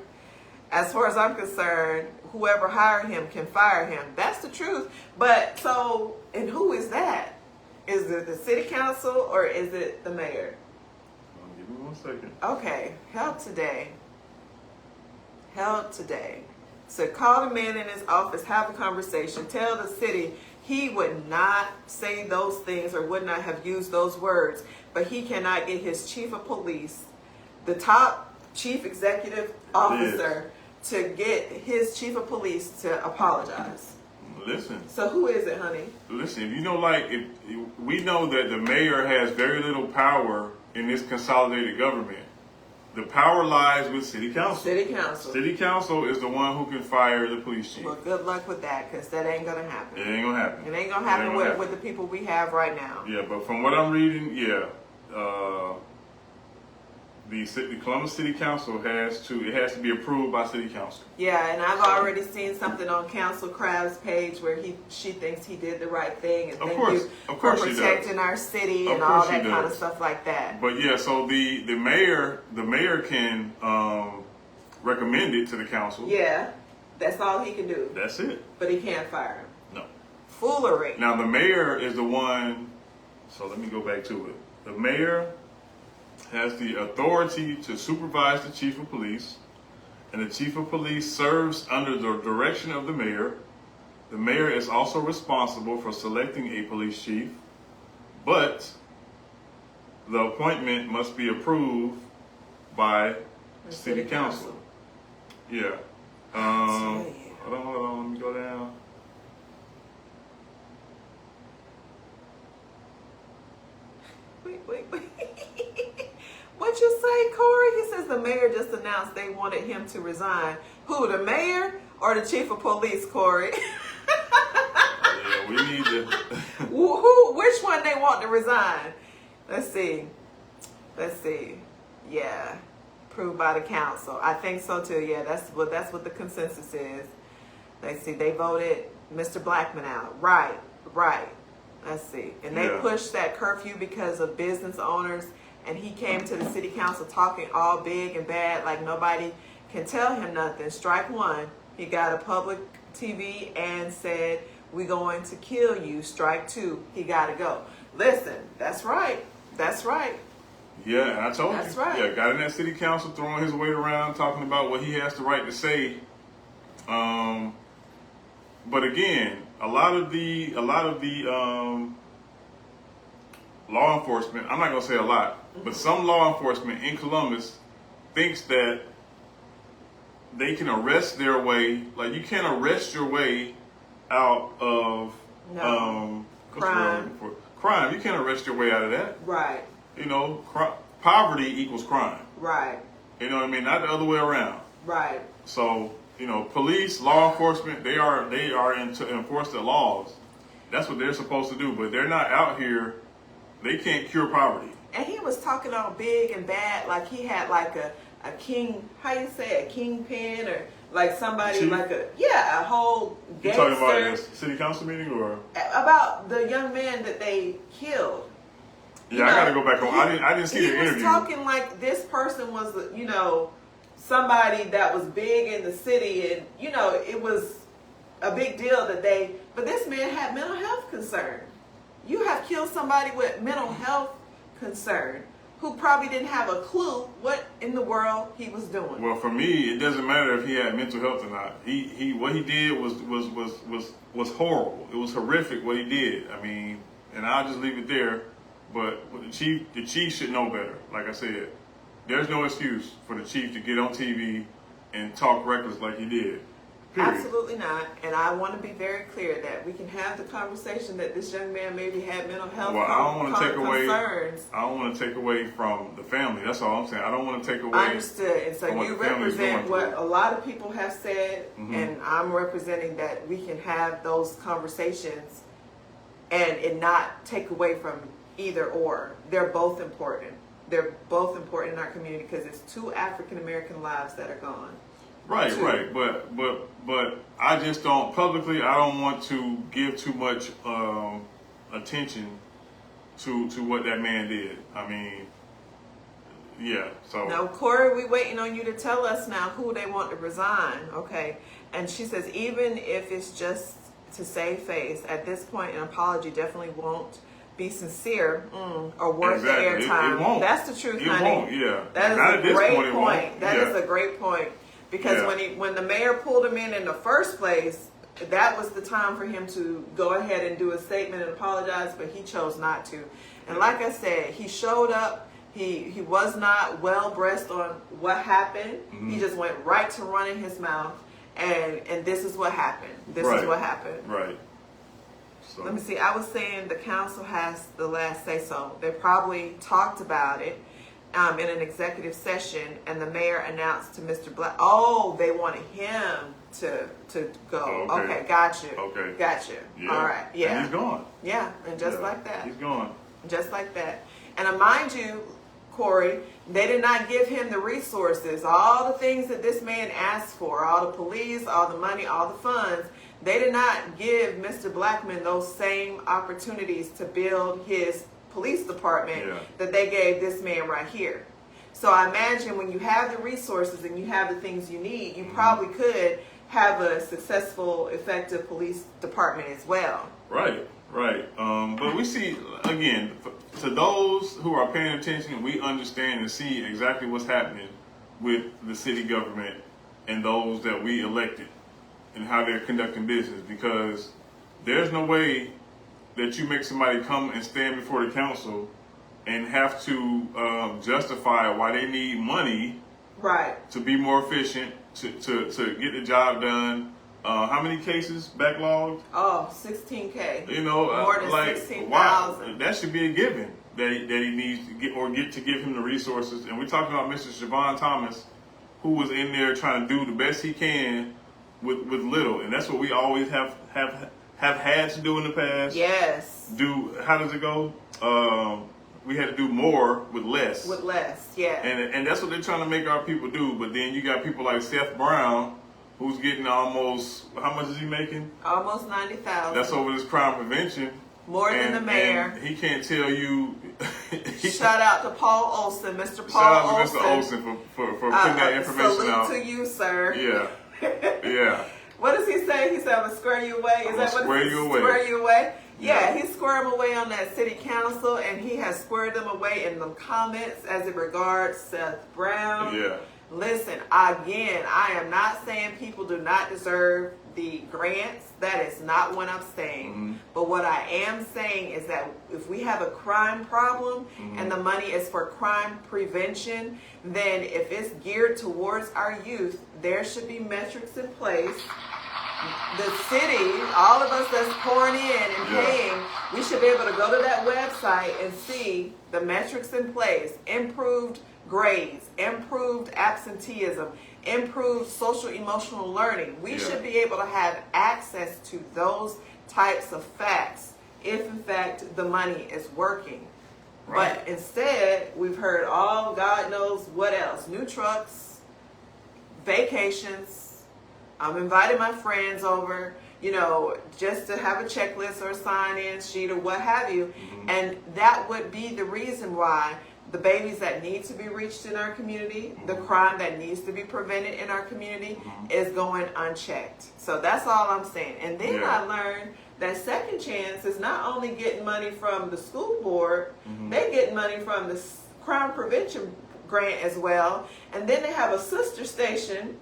As far as I'm concerned, whoever hired him can fire him. That's the truth. But so, and who is that? Is it the city council or is it the mayor? Give me 1 second. Okay, help today. Help today. So call the man in his office, have a conversation, tell the city he would not say those things or would not have used those words, but he cannot get his chief of police, the top chief executive officer, to get his chief of police to apologize. Listen. So who is it, honey? Listen, if we know that the mayor has very little power in this consolidated government. The power lies with city council. City council. City council is the one who can fire the police chief. Well, good luck with that, because that ain't going to happen. It ain't gonna happen. It ain't going to happen with the people we have right now. Yeah, but from what I'm reading, the Columbus City Council has to be approved by City Council. Yeah, and I've already seen something on Council Crab's page where she thinks he did the right thing, and thank you for protecting our city and all that kind of stuff like that. But yeah, so the mayor can recommend it to the council. Yeah, that's all he can do. That's it. But he can't fire him. No. Foolery. Now the mayor is the one. So let me go back to it. The mayor has the authority to supervise the chief of police, and the chief of police serves under the direction of the mayor. The mayor is also responsible for selecting a police chief, but the appointment must be approved by the city council. Yeah. Hold on, let me go down. Wait. What what you say, Corey? He says the mayor just announced they wanted him to resign. Who, the mayor or the chief of police, Corey? Yeah, we need to. Which one they want to resign? Let's see. Yeah, approved by the council. I think so too. Yeah, that's what the consensus is. Let's see. They voted Mr. Blackman out. Right. Let's see. And they pushed that curfew because of business owners. And he came to the city council talking all big and bad, like nobody can tell him nothing. Strike one. He got a public TV and said, "We're going to kill you." Strike two. He got to go. Listen, that's right. Yeah, and I told That's you. right. Yeah, got in that city council, throwing his weight around, talking about what he has the right to say. But again, a lot of the law enforcement, I'm not gonna say a lot, but some law enforcement in Columbus thinks that they can arrest their way. Like, you can't arrest your way out of crime. Crime. You can't arrest your way out of that. Right. You know, poverty equals crime. Right. You know what I mean? Not the other way around. Right. So, you know, police, law enforcement, they are in to enforce the laws. That's what they're supposed to do. But they're not out here. They can't cure poverty. And he was talking all big and bad, like he had like a king, how you say, a kingpin, or like somebody Chief? like a whole You gangster. talking about this city council meeting or? About the young man that they killed. Yeah, I gotta go back on. I didn't see the interview. He was talking like this person was, somebody that was big in the city, and it was a big deal that but this man had mental health concern. You have killed somebody with mental health concern who probably didn't have a clue what in the world he was doing. Well, for me, it doesn't matter if he had mental health or not. What he did was horrible. It was horrific what he did. I mean, and I'll just leave it there. But the chief should know better. Like I said, there's no excuse for the chief to get on TV and talk reckless like he did. Period. Absolutely not. And I want to be very clear that we can have the conversation that this young man maybe had mental health Well, I don't want to take away. concerns. I don't want to take away from the family. That's all I'm saying. I don't want to take away. Understood. And so you represent what a lot of people have said, and I'm representing that we can have those conversations and it not take away from either or. They're both important. They're both important in our community because it's 2 African American lives that are gone. Right, right. But I just don't publicly. I don't want to give too much attention to what that man did. I mean, yeah. So now, Corey, we waiting on you to tell us now who they want to resign. Okay, and she says even if it's just to save face, at this point, an apology definitely won't be sincere or worth the airtime. It won't. That's the truth, it honey. Won't, yeah. That is a great point. That is a great point. Because when the mayor pulled him in the first place, that was the time for him to go ahead and do a statement and apologize, but he chose not to. And like I said, he showed up. He was not well breast on what happened. He just went right to running his mouth, and this is what happened. This is what happened. Right. So. Let me see. I was saying the council has the last say so. They probably talked about it in an executive session, and the mayor announced to Mr. Black. Oh, they wanted him to go. Okay, gotcha. Okay, gotcha. Yeah. All right, yeah. And he's gone. Yeah, and just like that. He's gone. Just like that. And mind you, Corey, they did not give him the resources, all the things that this man asked for, all the police, all the money, all the funds. They did not give Mr. Blackman those same opportunities to build his police department that they gave this man right here. So I imagine when you have the resources and you have the things you need, you probably could have a successful, effective police department as well. Right, right. But we see, again, to those who are paying attention, we understand and see exactly what's happening with the city government and those that we elected and how they're conducting business, because there's no way that you make somebody come and stand before the council and have to justify why they need money to be more efficient, to get the job done. How many cases backlogged? Oh, 16K. You know, more than like 16,000. wow, that should be a given. that he needs to get to give him the resources. And we're talking about Mr. Siobhan Thomas, who was in there trying to do the best he can with little, and that's what we always have had to do in the past. Yes. How does it go? We had to do more with less. With less, yeah. And that's what they're trying to make our people do. But then you got people like Seth Brown, who's getting almost, how much is he making? Almost $90,000. That's over this crime prevention. More than the mayor. And he can't tell you. Shout out to Paul Olson, Mr. Paul Shout out to Mr. Olson for putting that information out. Salute to you, sir. Yeah. Yeah. What does he say? He said, I'm going to square you away. Is that what square you away. Square you away? Yeah, he squared them away on that city council, and he has squared them away in the comments as it regards Seth Brown. Yeah. Listen, again, I am not saying people do not deserve the grants. That is not what I'm saying. Mm-hmm. But what I am saying is that if we have a crime problem and the money is for crime prevention, then if it's geared towards our youth, there should be metrics in place. The city, all of us that's pouring in and paying, we should be able to go to that website and see the metrics in place, improved grades, improved absenteeism, improved social emotional learning. We should be able to have access to those types of facts if in fact the money is working. Right. But instead, we've heard all God knows what else. New trucks, vacations. I'm inviting my friends over, just to have a checklist or a sign-in sheet or what have you. And that would be the reason why the babies that need to be reached in our community, the crime that needs to be prevented in our community is going unchecked. So that's all I'm saying. And then I learned that Second Chance is not only getting money from the school board, they get money from the crime prevention grant as well. And then they have a sister station.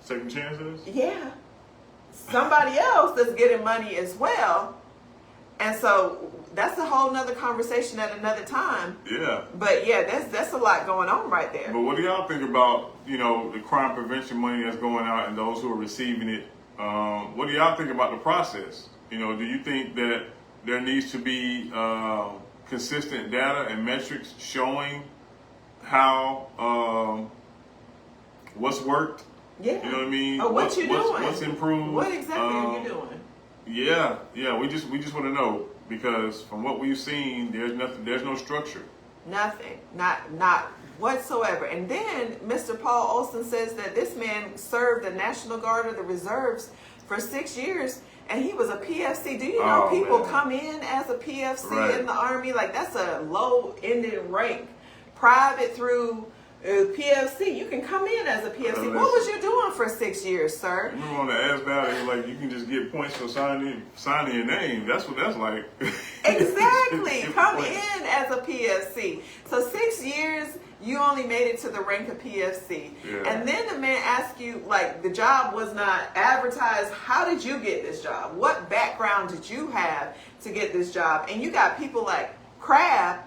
Second Chances? Yeah. Somebody else that's getting money as well. And so that's a whole nother conversation at another time. Yeah. But yeah, that's a lot going on right there. But what do y'all think about, the crime prevention money that's going out and those who are receiving it? What do y'all think about the process? Do you think that there needs to be consistent data and metrics showing how what's worked? Yeah. You know what I mean? Oh, what you doing? What's improved? What exactly are you doing? Yeah. We just want to know, because from what we've seen, there's no structure. Nothing. Not whatsoever. And then Mr. Paul Olson says that this man served the National Guard or the Reserves for 6 years, and he was a PFC. Do you know people come in as a PFC in the Army? Like, that's a low-ended rank. Private through PFC, you can come in as a PFC. What was you doing for 6 years, sir? Remember on the Ask Valley, like, you can just get points for signing your name. That's what that's like. Exactly. Come in as a PFC. So 6 years, you only made it to the rank of PFC. Yeah. And then the man asked you, like, the job was not advertised. How did you get this job? What background did you have to get this job? And you got people like Crab,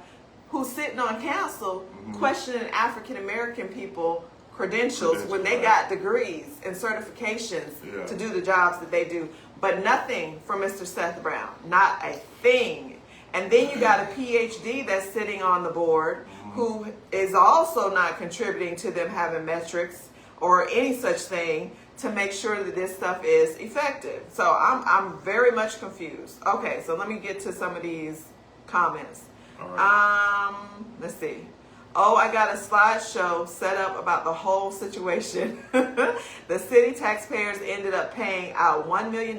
who's sitting on council questioning African American people credentials when they got degrees and certifications to do the jobs that they do, but nothing from Mr. Seth Brown, not a thing. And then you got a PhD that's sitting on the board who is also not contributing to them having metrics or any such thing to make sure that this stuff is effective. So I'm very much confused. Okay, so let me get to some of these comments. All right. Let's see. Oh, I got a slideshow set up about the whole situation. The city taxpayers ended up paying out $1 million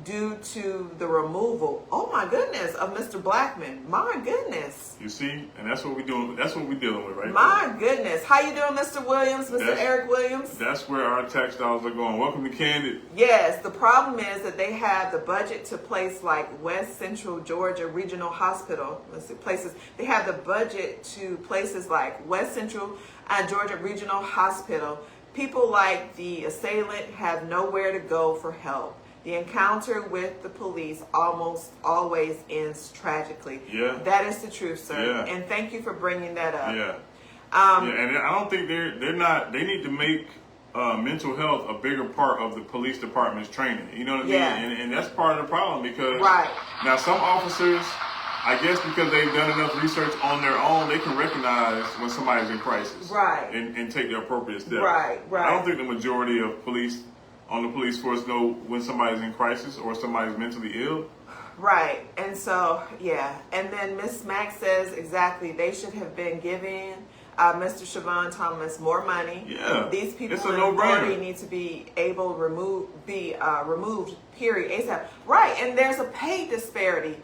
due to the removal, oh my goodness, of Mr. Blackman. My goodness. You see, and that's what we're doing. That's what we're dealing with right now. My goodness. How you doing, Mr. Williams, Mr. Eric Williams? That's where our tax dollars are going. Welcome to CANDID. Yes, the problem is that they have the budget to place like West Central Georgia Regional Hospital. Let's see, places. They have the budget to places like West Central Georgia Regional Hospital. People like the assailant have nowhere to go for help. The encounter with the police almost always ends tragically. Yeah. That is the truth, sir. Yeah. And thank you for bringing that up. Yeah. And I don't think they're not, they need to make mental health a bigger part of the police department's training. You know what I mean? And that's part of the problem, because now some officers I guess because they've done enough research on their own, they can recognize when somebody's in crisis, Right. and take the appropriate steps. Right. I don't think the majority of police on the police force know when somebody's in crisis or somebody's mentally ill. Right. And so, yeah. And then Miss Mack says exactly, they should have been giving Mr. Siobhan Thomas more money. Yeah. These people It's a in no-brainer. authority need to be able to removed, period, ASAP. Right. And there's a pay disparity,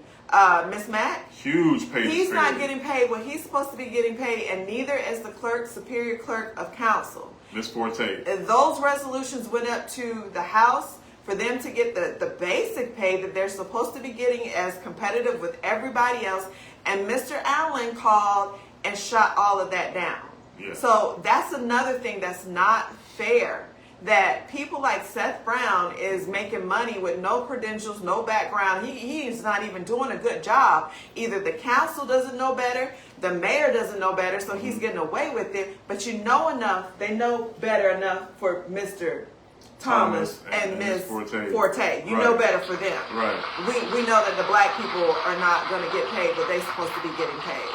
Miss Mack. Huge pay He's not disparity. getting paid what he's supposed to be getting paid, and neither is the clerk, superior clerk of council. Miss Forte. And those resolutions went up to the House for them to get the basic pay that they're supposed to be getting as competitive with everybody else. And Mr. Allen called and shot all of that down. Yeah. So that's another thing that's not fair. That people like Seth Brown is making money with no credentials, no background. He's not even doing a good job. Either the council doesn't know better, the mayor doesn't know better, so he's getting away with it. But you know enough, they know better enough for Mr. Thomas and Ms. Forte. You know better for them. Right. We know that the black people are not going to get paid what they're supposed to be getting paid.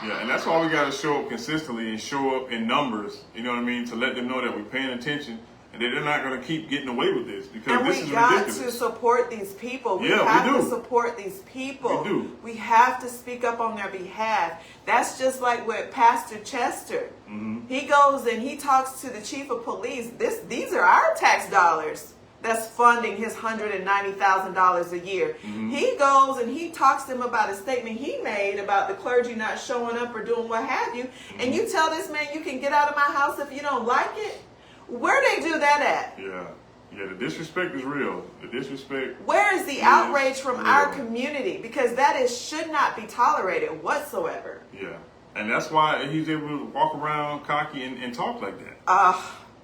Yeah, and that's why we got to show up consistently and show up in numbers, you know what I mean, to let them know that we're paying attention and that they're not going to keep getting away with this, because And this we is got ridiculous. to support these people. We Yeah, we have do. to support these people. We do. We have to speak up on their behalf. That's just like with Pastor Chester. Mm-hmm. He goes and he talks to the chief of police. These are our tax dollars that's funding his $190,000 a year. Mm-hmm. He goes and he talks to him about a statement he made about the clergy not showing up or doing what have you. Mm-hmm. And you tell this man, you can get out of my house if you don't like it. Where they do that at? Yeah, the disrespect is real. The disrespect. Where is the Yes, outrage from yeah. our community? Because that should not be tolerated whatsoever. Yeah, and that's why he's able to walk around cocky and talk like that.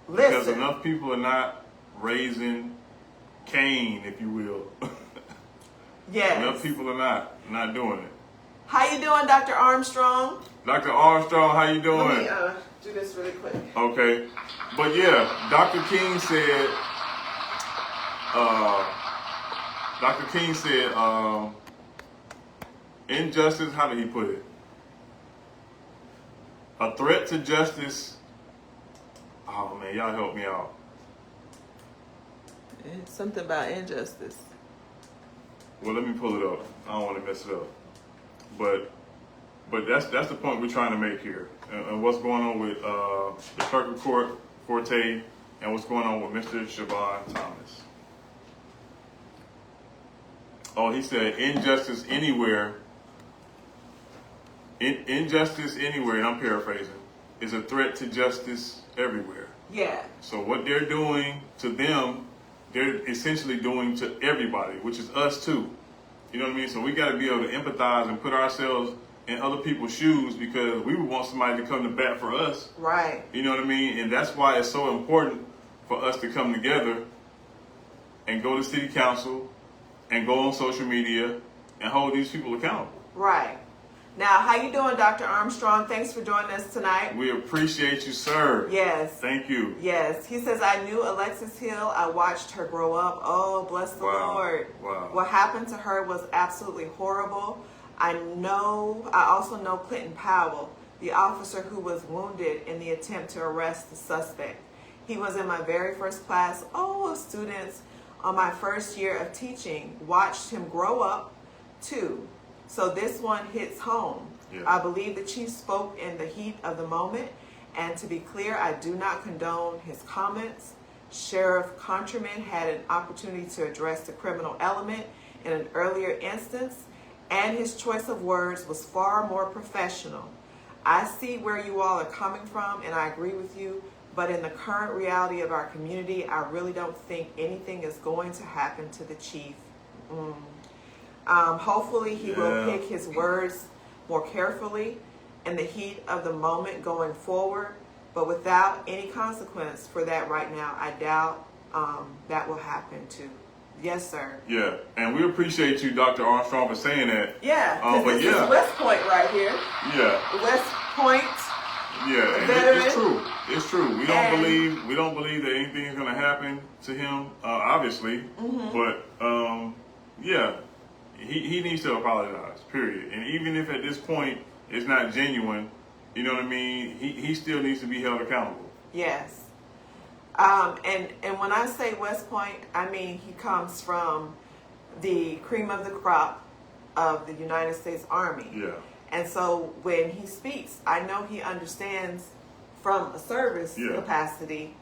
Because Listen. enough people are not raising Cain, if you will. Yes. Enough people are not doing it. How you doing, Dr. Armstrong? Dr. Armstrong, how you doing? Let me do this really quick. Okay, but yeah, Dr. King said. Injustice. How did he put it? A threat to justice. Oh man, y'all help me out. It's something about injustice. Well, let me pull it up. I don't want to mess it up. But that's the point we're trying to make here. And what's going on with the clerk of court, Forte, and what's going on with Mr. Siobhan Thomas. Oh, he said injustice anywhere. Injustice anywhere, and I'm paraphrasing, is a threat to justice everywhere. Yeah. So what they're doing to them, they're essentially doing to everybody, which is us too. You know what I mean? So we got to be able to empathize and put ourselves in other people's shoes, because we would want somebody to come to bat for us. Right. You know what I mean? And that's why it's so important for us to come together and go to city council and go on social media and hold these people accountable. Right. Now, how you doing, Dr. Armstrong? Thanks for joining us tonight. We appreciate you, sir. Yes. Thank you. Yes. He says, I knew Alexis Hill. I watched her grow up. Oh, bless the Wow. Lord. Wow. What happened to her was absolutely horrible. I also know Clinton Powell, the officer who was wounded in the attempt to arrest the suspect. He was in my very first class. Of students on my first year of teaching watched him grow up too. So this one hits home. Yeah. I believe the chief spoke in the heat of the moment. And to be clear, I do not condone his comments. Sheriff Countryman had an opportunity to address the criminal element in an earlier instance, and his choice of words was far more professional. I see where you all are coming from, and I agree with you, but in the current reality of our community, I really don't think anything is going to happen to the chief. Hopefully he will pick his words more carefully in the heat of the moment going forward, but without any consequence for that right now, I doubt that will happen too. Yes, sir. Yeah, and we appreciate you, Dr. Armstrong, for saying that. Yeah, because but this is West Point right here. Yeah. West Point. Yeah, and Veteran. it's true. It's true. We don't believe that anything is going to happen to him, obviously. Mm-hmm. But yeah, he needs to apologize, period. And even if at this point it's not genuine, you know what I mean, he still needs to be held accountable. Yes. And when I say West Point, I mean he comes from the cream of the crop of the United States Army. Yeah. And so when he speaks, I know he understands from a service capacity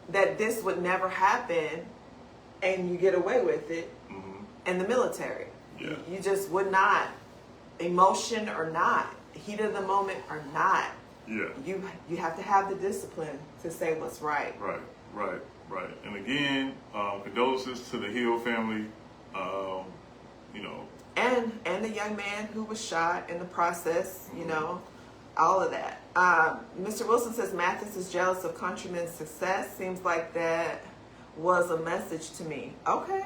that this would never happen and you get away with it in the military. Yeah. You just would not, emotion or not, heat of the moment or not. Yeah. You have to have the discipline to say what's right. Right. And again, condolences to the Hill family. You know. And the young man who was shot in the process, you know, all of that. Mr. Wilson says Mathis is jealous of Countryman's success. Seems like that was a message to me. Okay.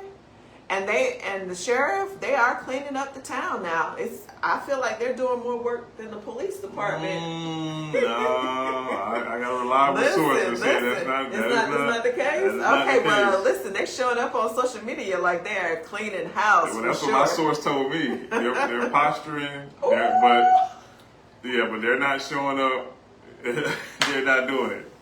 And the sheriff, they are cleaning up the town now. I feel like they're doing more work than the police department. No, I got a reliable source that said that's not the case. Okay, well, listen, they're showing up on social media like they're cleaning house. Well, that's what my source told me. They're posturing, but they're not showing up. They're not doing it.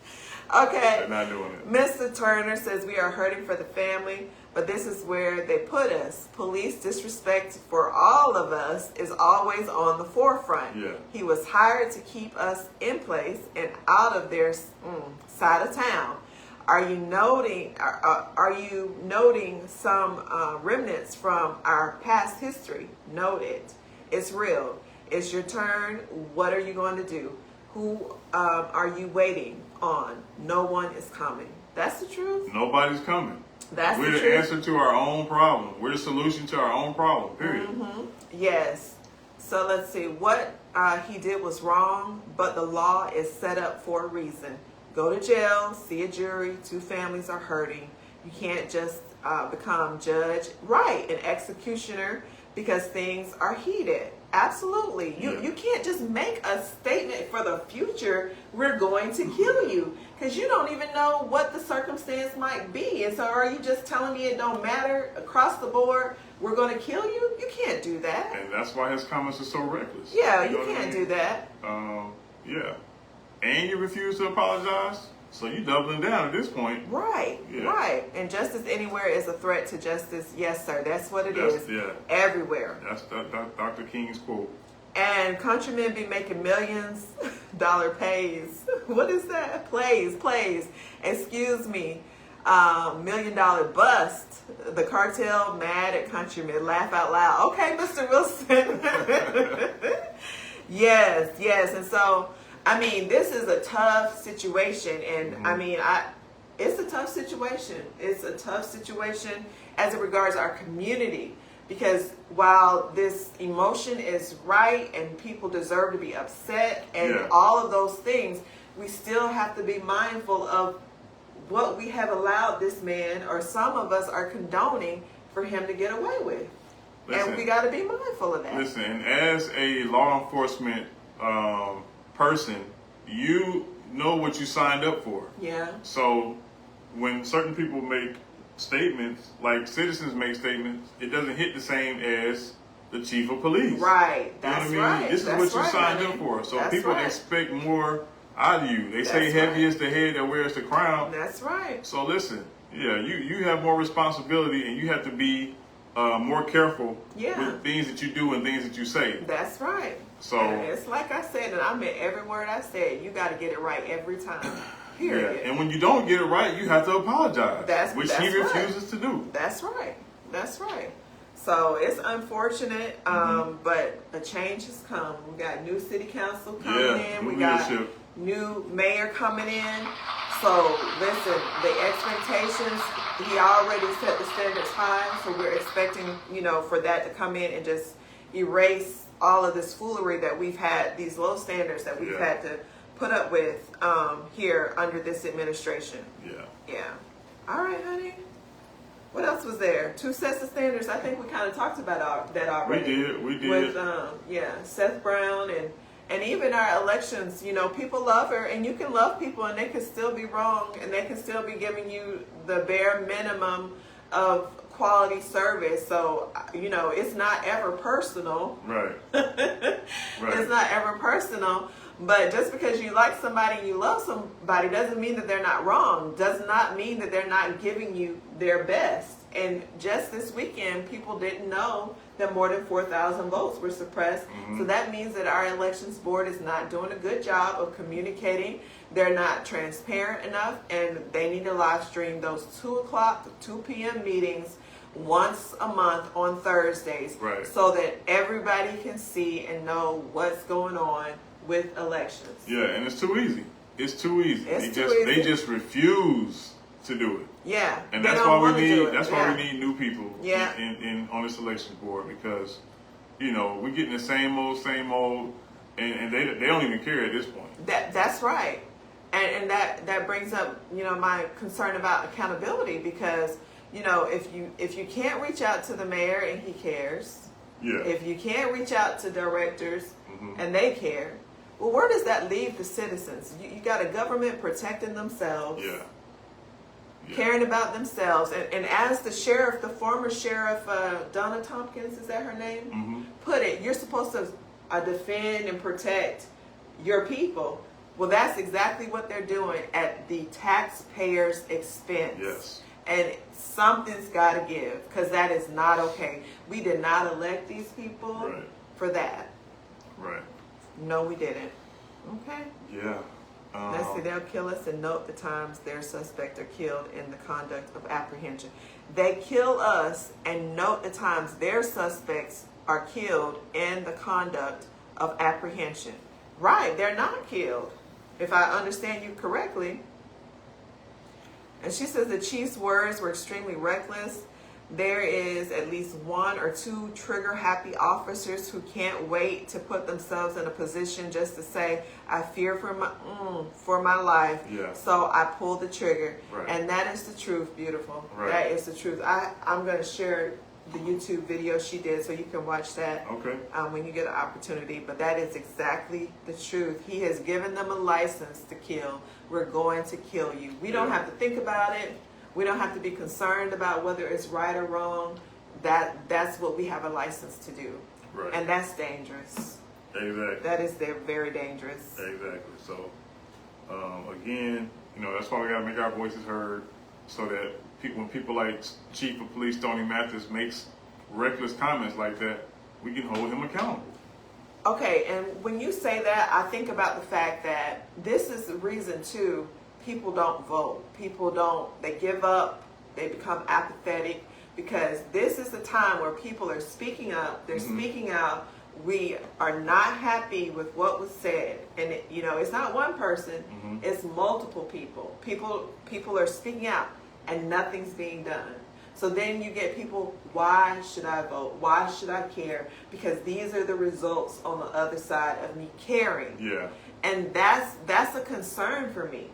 Okay. They're not doing it. Mr. Turner says we are hurting for the family, but this is where they put us. Police disrespect for all of us is always on the forefront. Yeah. He was hired to keep us in place and out of their side of town. Are you noting some remnants from our past history? Noted. It's real. It's your turn. What are you going to do? Who are you waiting on? No one is coming. That's the truth. Nobody's coming. That's We're the answer to our own problem. We're the solution to our own problem, period. Yes. So let's see. What he did was wrong, but the law is set up for a reason. Go to jail, see a jury, two families are hurting. You can't just become judge, right, and executioner because things are heated. Absolutely. You can't just make a statement for the future, we're going to kill you, because you don't even know what the circumstance might be. And so are you just telling me it don't matter across the board, we're going to kill you? You can't do that. And that's why his comments are so reckless. Yeah, you can't do that. Yeah. And you refuse to apologize? So you doubling down at this point. Right, right. And justice anywhere is a threat to justice. Yes, sir. That's what it is. Yeah. Everywhere. That's Dr. King's quote. And countrymen be making millions dollar pays. What is that? Plays. Excuse me. $1 million bust. The cartel mad at countrymen. Laugh out loud. Okay, Mr. Wilson. Yes. And so, I mean, this is a tough situation, and I mean, it's a tough situation. It's a tough situation as it regards our community, because while this emotion is right and people deserve to be upset and all of those things, we still have to be mindful of what we have allowed this man, or some of us are condoning for him to get away with. Listen, and we got to be mindful of that. Listen, as a law enforcement person, you know what you signed up for. Yeah. So when certain people make statements, like citizens make statements, it doesn't hit the same as the chief of police. Right. That's you know what I mean? Right. This is That's what you signed up for. So people expect more out of you. They say heavy is the head that wears the crown. That's right. So listen, you have more responsibility, and you have to be more careful with things that you do and things that you say. That's right. So and it's like I said, and I meant every word I said. You got to get it right every time. Period. Yeah. And when you don't get it right, you have to apologize, which he refuses to do. That's right. So it's unfortunate, but a change has come. We got new city council coming in. We got new mayor coming in. So listen, the expectations, he already set the standards high, so we're expecting, for that to come in and just erase all of this foolery that we've had, these low standards that we've had to put up with here under this administration. Yeah. All right, honey. What else was there? 2 sets of standards. I think we kind of talked about that already. We did. With Seth Brown and even our elections. People love her, and you can love people, and they can still be wrong, and they can still be giving you the bare minimum of quality service. So, you know, it's not ever personal. Right. It's not ever personal. But just because you like somebody and you love somebody doesn't mean that they're not wrong. Does not mean that they're not giving you their best. And just this weekend, people didn't know that more than 4,000 votes were suppressed. Mm-hmm. So that means that our elections board is not doing a good job of communicating. They're not transparent enough, and they need to live stream those 2 o'clock to 2 p.m. meetings once a month on Thursdays, Right. so that everybody can see and know what's going on with elections. Yeah, and it's too easy. It's too easy. Easy. They just refuse to do it. Yeah, And they that's don't why wanna we do need it. that's why we need new people Yeah. in on this election board, because you know we're getting the same old, and they don't even care at this point. That's right, and that brings up, you know, my concern about accountability, because, you know, if you can't reach out to the mayor and he cares, Yeah. if you can't reach out to directors Mhm. and they care, well, where does that leave the citizens? You got a government protecting themselves, Yeah. Yeah. caring about themselves, and as the sheriff, the former sheriff, Donna Tompkins, is that her name? Mm-hmm. Put it, you're supposed to defend and protect your people. Well, that's exactly what they're doing at the taxpayers' expense. Yes. And something's got to give, because that is not okay. We did not elect these people Right. for that. Right. No, we didn't. Okay. Yeah. Let's see, they'll kill us and note the times their suspect are killed in the conduct of apprehension. They kill us and note the times their suspects are killed in the conduct of apprehension. Right, they're not killed, if I understand you correctly. And she says the chief's words were extremely reckless. There is at least 1 or 2 trigger-happy officers who can't wait to put themselves in a position just to say, I fear for my life, Yeah. so I pulled the trigger. Right. And that is the truth, beautiful. Right. That is the truth. I'm going to share the YouTube video she did so you can watch that Okay. when you get an opportunity. But that is exactly the truth. He has given them a license to kill. We're going to kill you. We don't have to think about it. We don't have to be concerned about whether it's right or wrong. That's what we have a license to do. Right. And that's dangerous. Exactly. That is very dangerous. Exactly. So, again, you know, that's why we got to make our voices heard, so that when people like Chief of Police Tony Mathis makes reckless comments like that, we can hold him accountable. Okay, and when you say that, I think about the fact that this is the reason too. People don't vote. They give up. They become apathetic, because this is the time where people are speaking up. They're speaking out. We are not happy with what was said. And, you know, it's not one person. It's multiple people. People are speaking out, and nothing's being done. So then you get people, why should I vote? Why should I care? Because these are the results on the other side of me caring. Yeah. And that's a concern for me.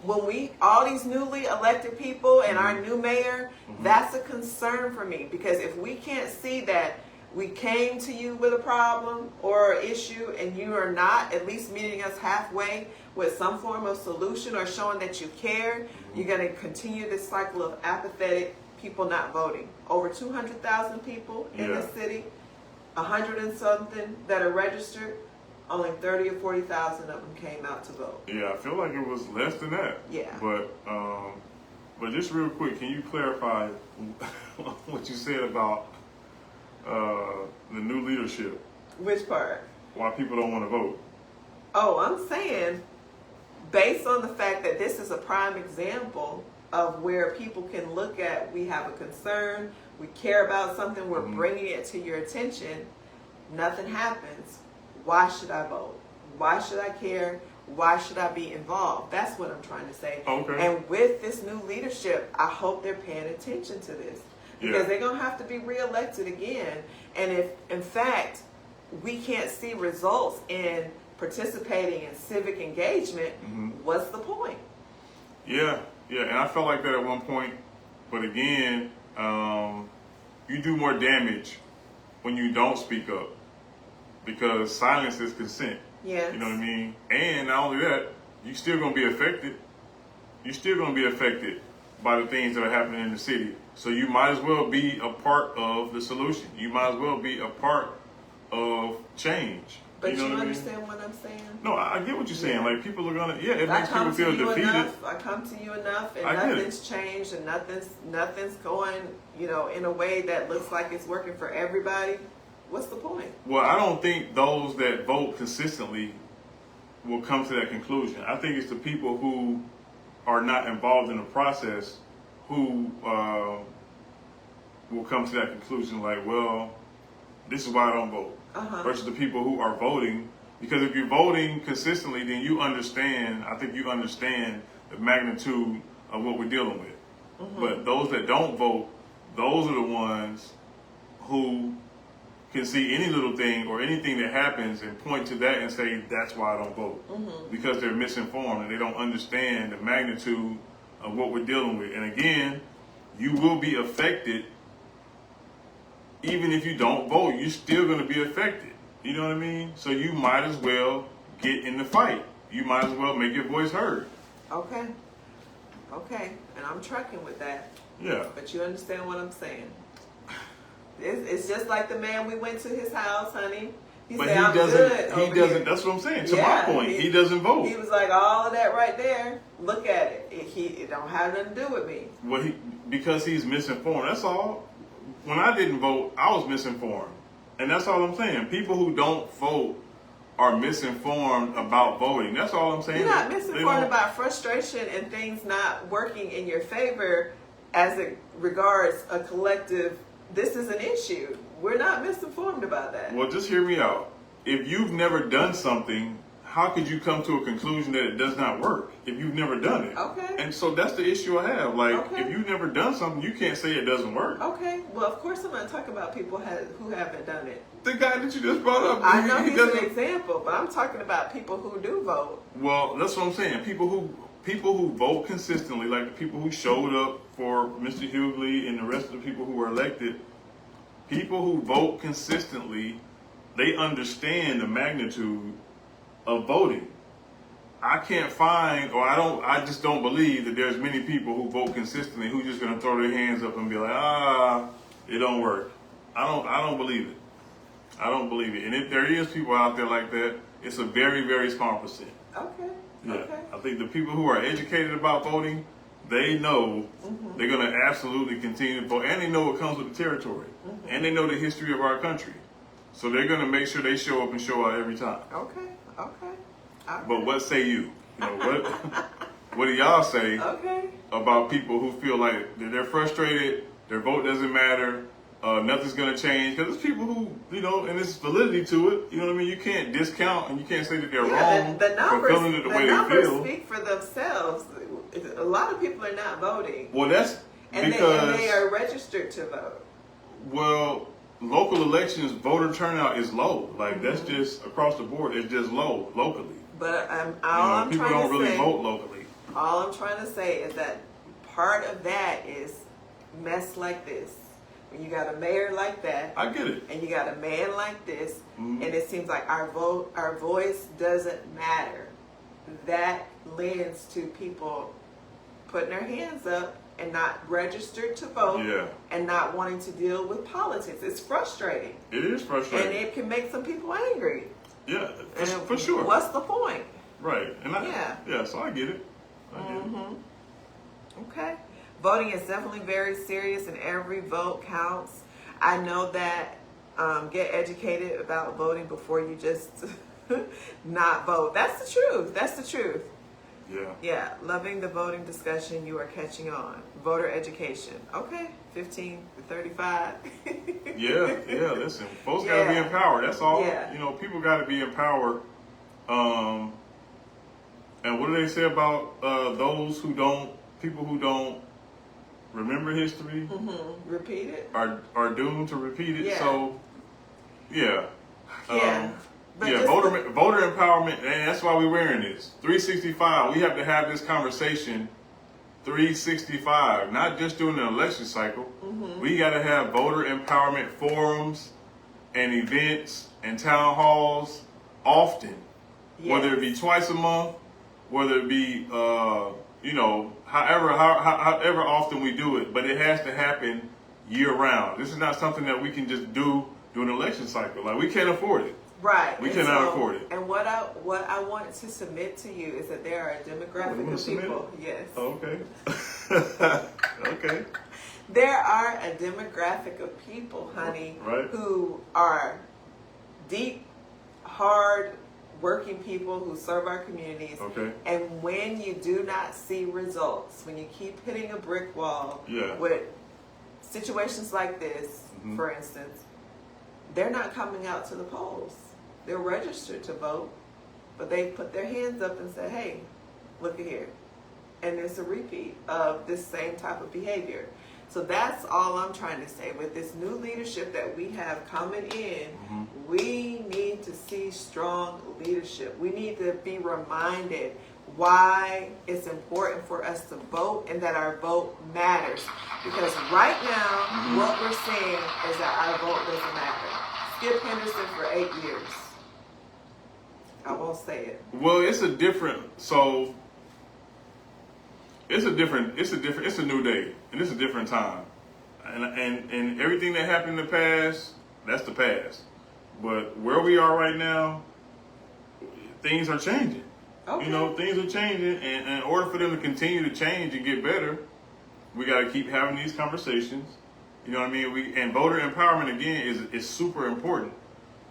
When all these newly elected people and our new mayor, that's a concern for me, because if we can't see that we came to you with a problem or issue and you are not at least meeting us halfway with some form of solution or showing that you care, you're going to continue this cycle of apathetic people not voting. Over 200,000 people in the city, 100 and something that are registered. Only 30 or 40,000 of them came out to vote. Yeah, I feel like it was less than that. Yeah. But just real quick, can you clarify what you said about the new leadership? Which part? Why people don't want to vote? Oh, I'm saying, based on the fact that this is a prime example of where people can look at, we have a concern, we care about something, we're bringing it to your attention, nothing happens. Why should I vote? Why should I care? Why should I be involved? That's what I'm trying to say. Okay. And with this new leadership, I hope they're paying attention to this. Because they're going to have to be reelected again. And if, in fact, we can't see results in participating in civic engagement, what's the point? Yeah, and I felt like that at one point. But again, you do more damage when you don't speak up, because silence is consent. Yes. You know what I mean? And not only that, you're still going to be affected. You're still going to be affected by the things that are happening in the city. So you might as well be a part of the solution. You might as well be a part of change. But you know what understand what I'm saying? No, I get what you're saying. Yeah. Like, people are gonna, it makes people feel defeated. I come to you enough, and I get nothing's changed, and nothing's going, in a way that looks like it's working for everybody. What's the point? Well, I don't think those that vote consistently will come to that conclusion. I think it's the people who are not involved in the process who will come to that conclusion. Like, well, this is why I don't vote. Versus the people who are voting. Because if you're voting consistently, then you understand, I think you understand the magnitude of what we're dealing with. But those that don't vote, those are the ones who can see any little thing or anything that happens and point to that and say, that's why I don't vote. Because they're misinformed and they don't understand the magnitude of what we're dealing with. And again, you will be affected. Even if you don't vote, you're still going to be affected. You know what I mean? So you might as well get in the fight. You might as well make your voice heard. Okay. And I'm trucking with that. Yeah. But you understand what I'm saying? It's just like the man we went to his house, honey. He said, I'm good. He doesn't. That's what I'm saying. To my point, he doesn't vote. He was like, all of that right there. Look at it. It don't have nothing to do with me. Well, because he's misinformed. That's all. When I didn't vote, I was misinformed. And that's all I'm saying. People who don't vote are misinformed about voting. That's all I'm saying. You're not misinformed about frustration and things not working in your favor as it regards a collective, this is an issue. We're not misinformed about that. Well, just hear me out. If you've never done something, how could you come to a conclusion that it does not work if you've never done it? Okay. And so that's the issue I have. Like, if you've never done something, you can't say it doesn't work. Okay. Well, of course I'm not talking about people who haven't done it. The guy that you just brought up. I know he's an example, but I'm talking about people who do vote. Well, that's what I'm saying. People who vote consistently, like the people who showed up for Mr. Hughley and the rest of the people who were elected, people who vote consistently, they understand the magnitude of voting. I can't find, or I just don't believe that there's many people who vote consistently who just gonna throw their hands up and be like, it don't work. I don't believe it. I don't believe it. And if there is people out there like that, it's a very, very small percent. Okay. Yeah. Okay. I think the people who are educated about voting, they know they're gonna absolutely continue to vote, and they know what comes with the territory, and they know the history of our country. So they're gonna make sure they show up and show out every time. Okay. But what say you? What do y'all say about people who feel like they're frustrated, their vote doesn't matter, nothing's gonna change? Because there's people who, and there's validity to it. You know what I mean? You can't discount and you can't say that they're wrong for feeling it the way they feel. The numbers speak for themselves. A lot of people are not voting. Well, that's and they are registered to vote. Well, local elections, voter turnout is low. Like, that's just across the board. It's just low locally. But people don't really vote locally. All I'm trying to say is that part of that is mess like this. When you got a mayor like that, I get it, and you got a man like this, and it seems like our voice doesn't matter. That lends to people putting their hands up and not registered to vote, and not wanting to deal with politics. It's frustrating. It is frustrating, and it can make some people angry. Yeah, for sure. What's the point? Right, and so I get it. Okay. Voting is definitely very serious, and every vote counts. I know that. Get educated about voting before you just not vote. That's the truth. That's the truth. Yeah. Loving the voting discussion. You are catching on. Voter education. Okay. 15 to 35. Listen, folks gotta be empowered. That's all. People gotta be empowered. And what do they say about people who don't remember history? Repeat it. Are doomed to repeat it. Yeah. So, But voter empowerment, and that's why we're wearing this. 365. We have to have this conversation 365, not just during the election cycle. We got to have voter empowerment forums and events and town halls often, whether it be twice a month, whether it be however often we do it, but it has to happen year round. This is not something that we can just do during an election cycle. Like, we can't afford it. Right. We cannot afford it. And what I want to submit to you is that there are a demographic of people. Yes. Oh, okay. Okay. There are a demographic of people, honey, Right. who are deep, hard working people who serve our communities. Okay. And when you do not see results, when you keep hitting a brick wall with situations like this, for instance, they're not coming out to the polls. They're registered to vote, but they put their hands up and say, hey, look at here. And it's a repeat of this same type of behavior. So that's all I'm trying to say. With this new leadership that we have coming in, we need to see strong leadership. We need to be reminded why it's important for us to vote and that our vote matters. Because right now, what we're seeing is that our vote doesn't matter. Skip Henderson for 8 years. I won't say it. Well, it's a new day, and it's a different time. And everything that happened in the past, that's the past. But where we are right now, things are changing. Okay. You know, things are changing, and in order for them to continue to change and get better, we got to keep having these conversations. You know what I mean? And voter empowerment, again, is super important.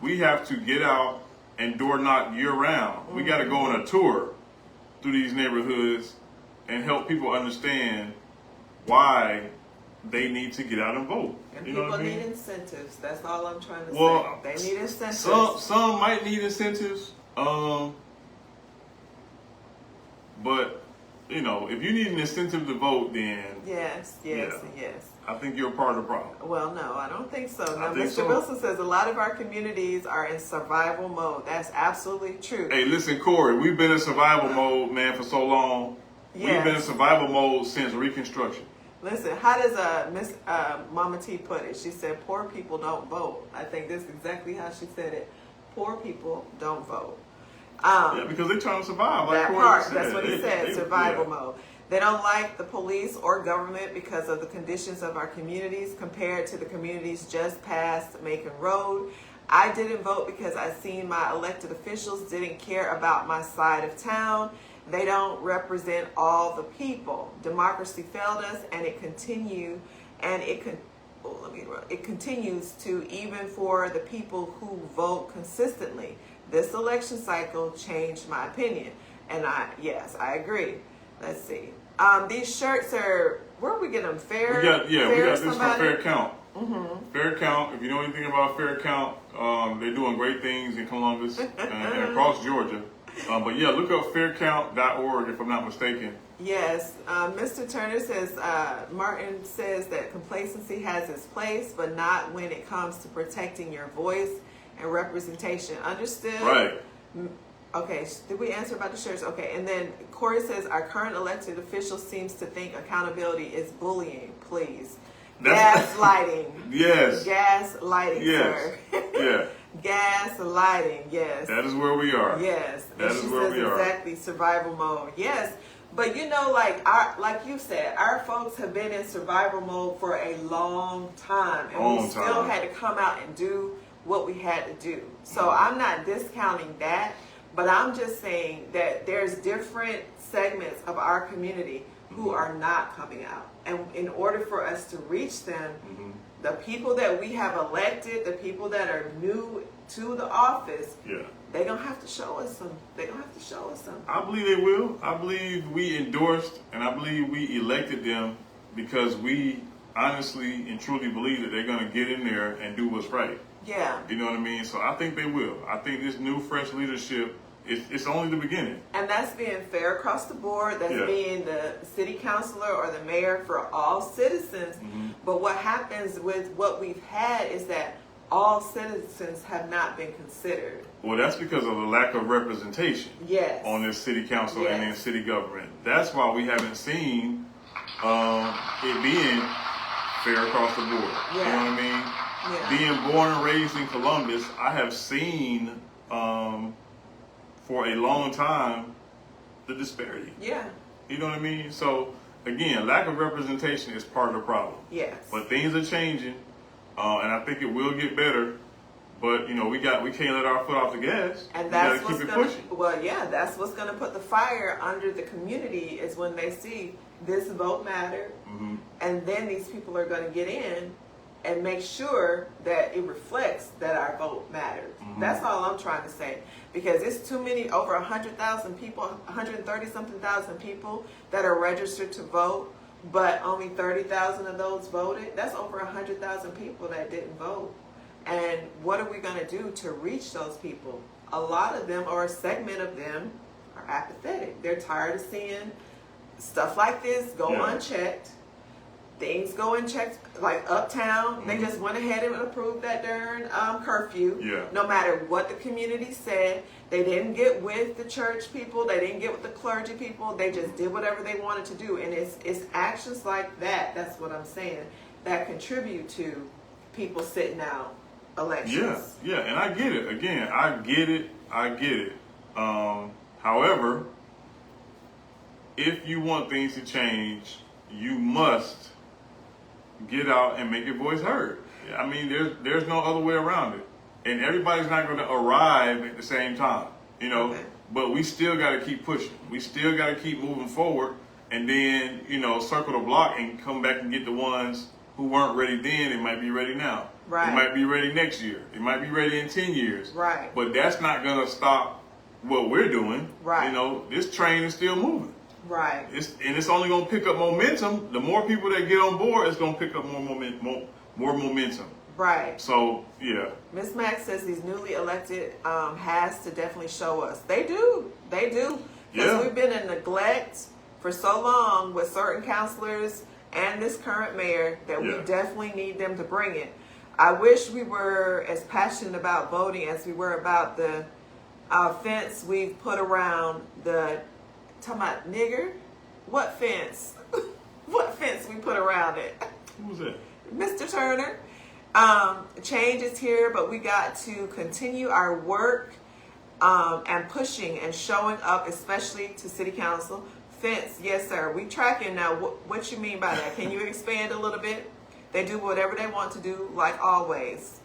We have to get out and door knock year round. We got to go on a tour through these neighborhoods and help people understand why they need to get out and vote. And you know people what I mean? need incentives. That's all I'm trying to Well, say. They need incentives. Some might need incentives. But, you know, if you need an incentive to vote, then Yes. I think you're a part of the problem. Well, no, I don't think so. Now, think Mr. so. Wilson says a lot of our communities are in survival mode. That's absolutely true. Hey, listen, Corey, we've been in survival mode, man, for so long. Yes. We've been in survival mode since Reconstruction. Listen, how does Miss Mama T put it? She said, poor people don't vote. I think that's exactly how she said it. Poor people don't vote. Yeah, because they're trying to survive. Like That Corey part, said. that's what he said, They- survival yeah. mode. They don't like the police or government because of the conditions of our communities compared to the communities just past Macon Road. I didn't vote because I seen my elected officials didn't care about my side of town. They don't represent all the people. Democracy failed us, and it continues to, even for the people who vote consistently. This election cycle changed my opinion, and I agree. Let's see. These shirts are, where are we getting them? Fair? We got this from somebody? Fair Count. Fair Count. If you know anything about Fair Count, they're doing great things in Columbus and across Georgia. But yeah, look up faircount.org if I'm not mistaken. Yes. Mr. Turner says, Martin says that complacency has its place, but not when it comes to protecting your voice and representation. Understood? Right. Okay, did we answer about the shirts? Okay, and then Corey says, our current elected official seems to think accountability is bullying. Please. Gaslighting. Yes. Gaslighting, Yes. sir. Yeah. Gaslighting, yes. That is where we are. Yes. That and is she where says we are. exactly, survival mode. Yes. But you know, like you said, our folks have been in survival mode for a long time. And we still had to come out and do what we had to do. So I'm not discounting that. But I'm just saying that there's different segments of our community who are not coming out. And in order for us to reach them, the people that we have elected, the people that are new to the office, they're going to have to show us some. They're going to have to show us some. I believe they will. I believe we endorsed and I believe we elected them because we honestly and truly believe that they're going to get in there and do what's right. Yeah. You know what I mean? So I think they will. I think this new, fresh leadership, it's only the beginning. And that's being fair across the board. That's being the city councilor or the mayor for all citizens. But what happens with what we've had is that all citizens have not been considered. Well, that's because of the lack of representation on this city council and in city government. That's why we haven't seen it being fair across the board. You know what I mean? Being born and raised in Columbus, I have seen for a long time the disparity. Yeah. You know what I mean? So again, lack of representation is part of the problem. Yes. But things are changing, and I think it will get better. But we can't let our foot off the gas. And we that's gotta what's keep it gonna, pushing. well, yeah, that's what's going to put the fire under the community is when they see this vote matter, and then these people are going to get in and make sure that it reflects that our vote matters. That's all I'm trying to say, because it's too many, over 100,000 people, 130 something thousand people that are registered to vote, but only 30,000 of those voted. That's over 100,000 people that didn't vote. And what are we going to do to reach those people? A lot of them, or a segment of them, are apathetic. They're tired of seeing stuff like this go unchecked. Things go unchecked, like Uptown. They just went ahead and approved that darn curfew. Yeah. No matter what the community said, they didn't get with the church people. They didn't get with the clergy people. They just did whatever they wanted to do. And it's actions like that, that's what I'm saying, that contribute to people sitting out elections. Yeah, and I get it. Again, I get it. However, if you want things to change, you must get out and make your voice heard. I mean, there's no other way around it. And everybody's not going to arrive at the same time, Okay. But we still got to keep pushing. We still got to keep moving forward, and then, circle the block and come back and get the ones who weren't ready then. They might be ready now. Right. They might be ready next year. They might be ready in 10 years. Right. But that's not going to stop what we're doing. Right. This train is still moving. Right. It's only going to pick up momentum. The more people that get on board, it's going to pick up more momentum. Right. So, yeah. Ms. Mack says these newly elected has to definitely show us. They do. Because we've been in neglect for so long with certain counselors and this current mayor that we definitely need them to bring it. I wish we were as passionate about voting as we were about the fence we've put around the, talking about nigger? What fence? What fence we put around it? Who was that? Mr. Turner. Change is here, but we got to continue our work and pushing and showing up, especially to City Council. Fence, yes, sir. We tracking now. What you mean by that? Can you expand a little bit? They do whatever they want to do, like always.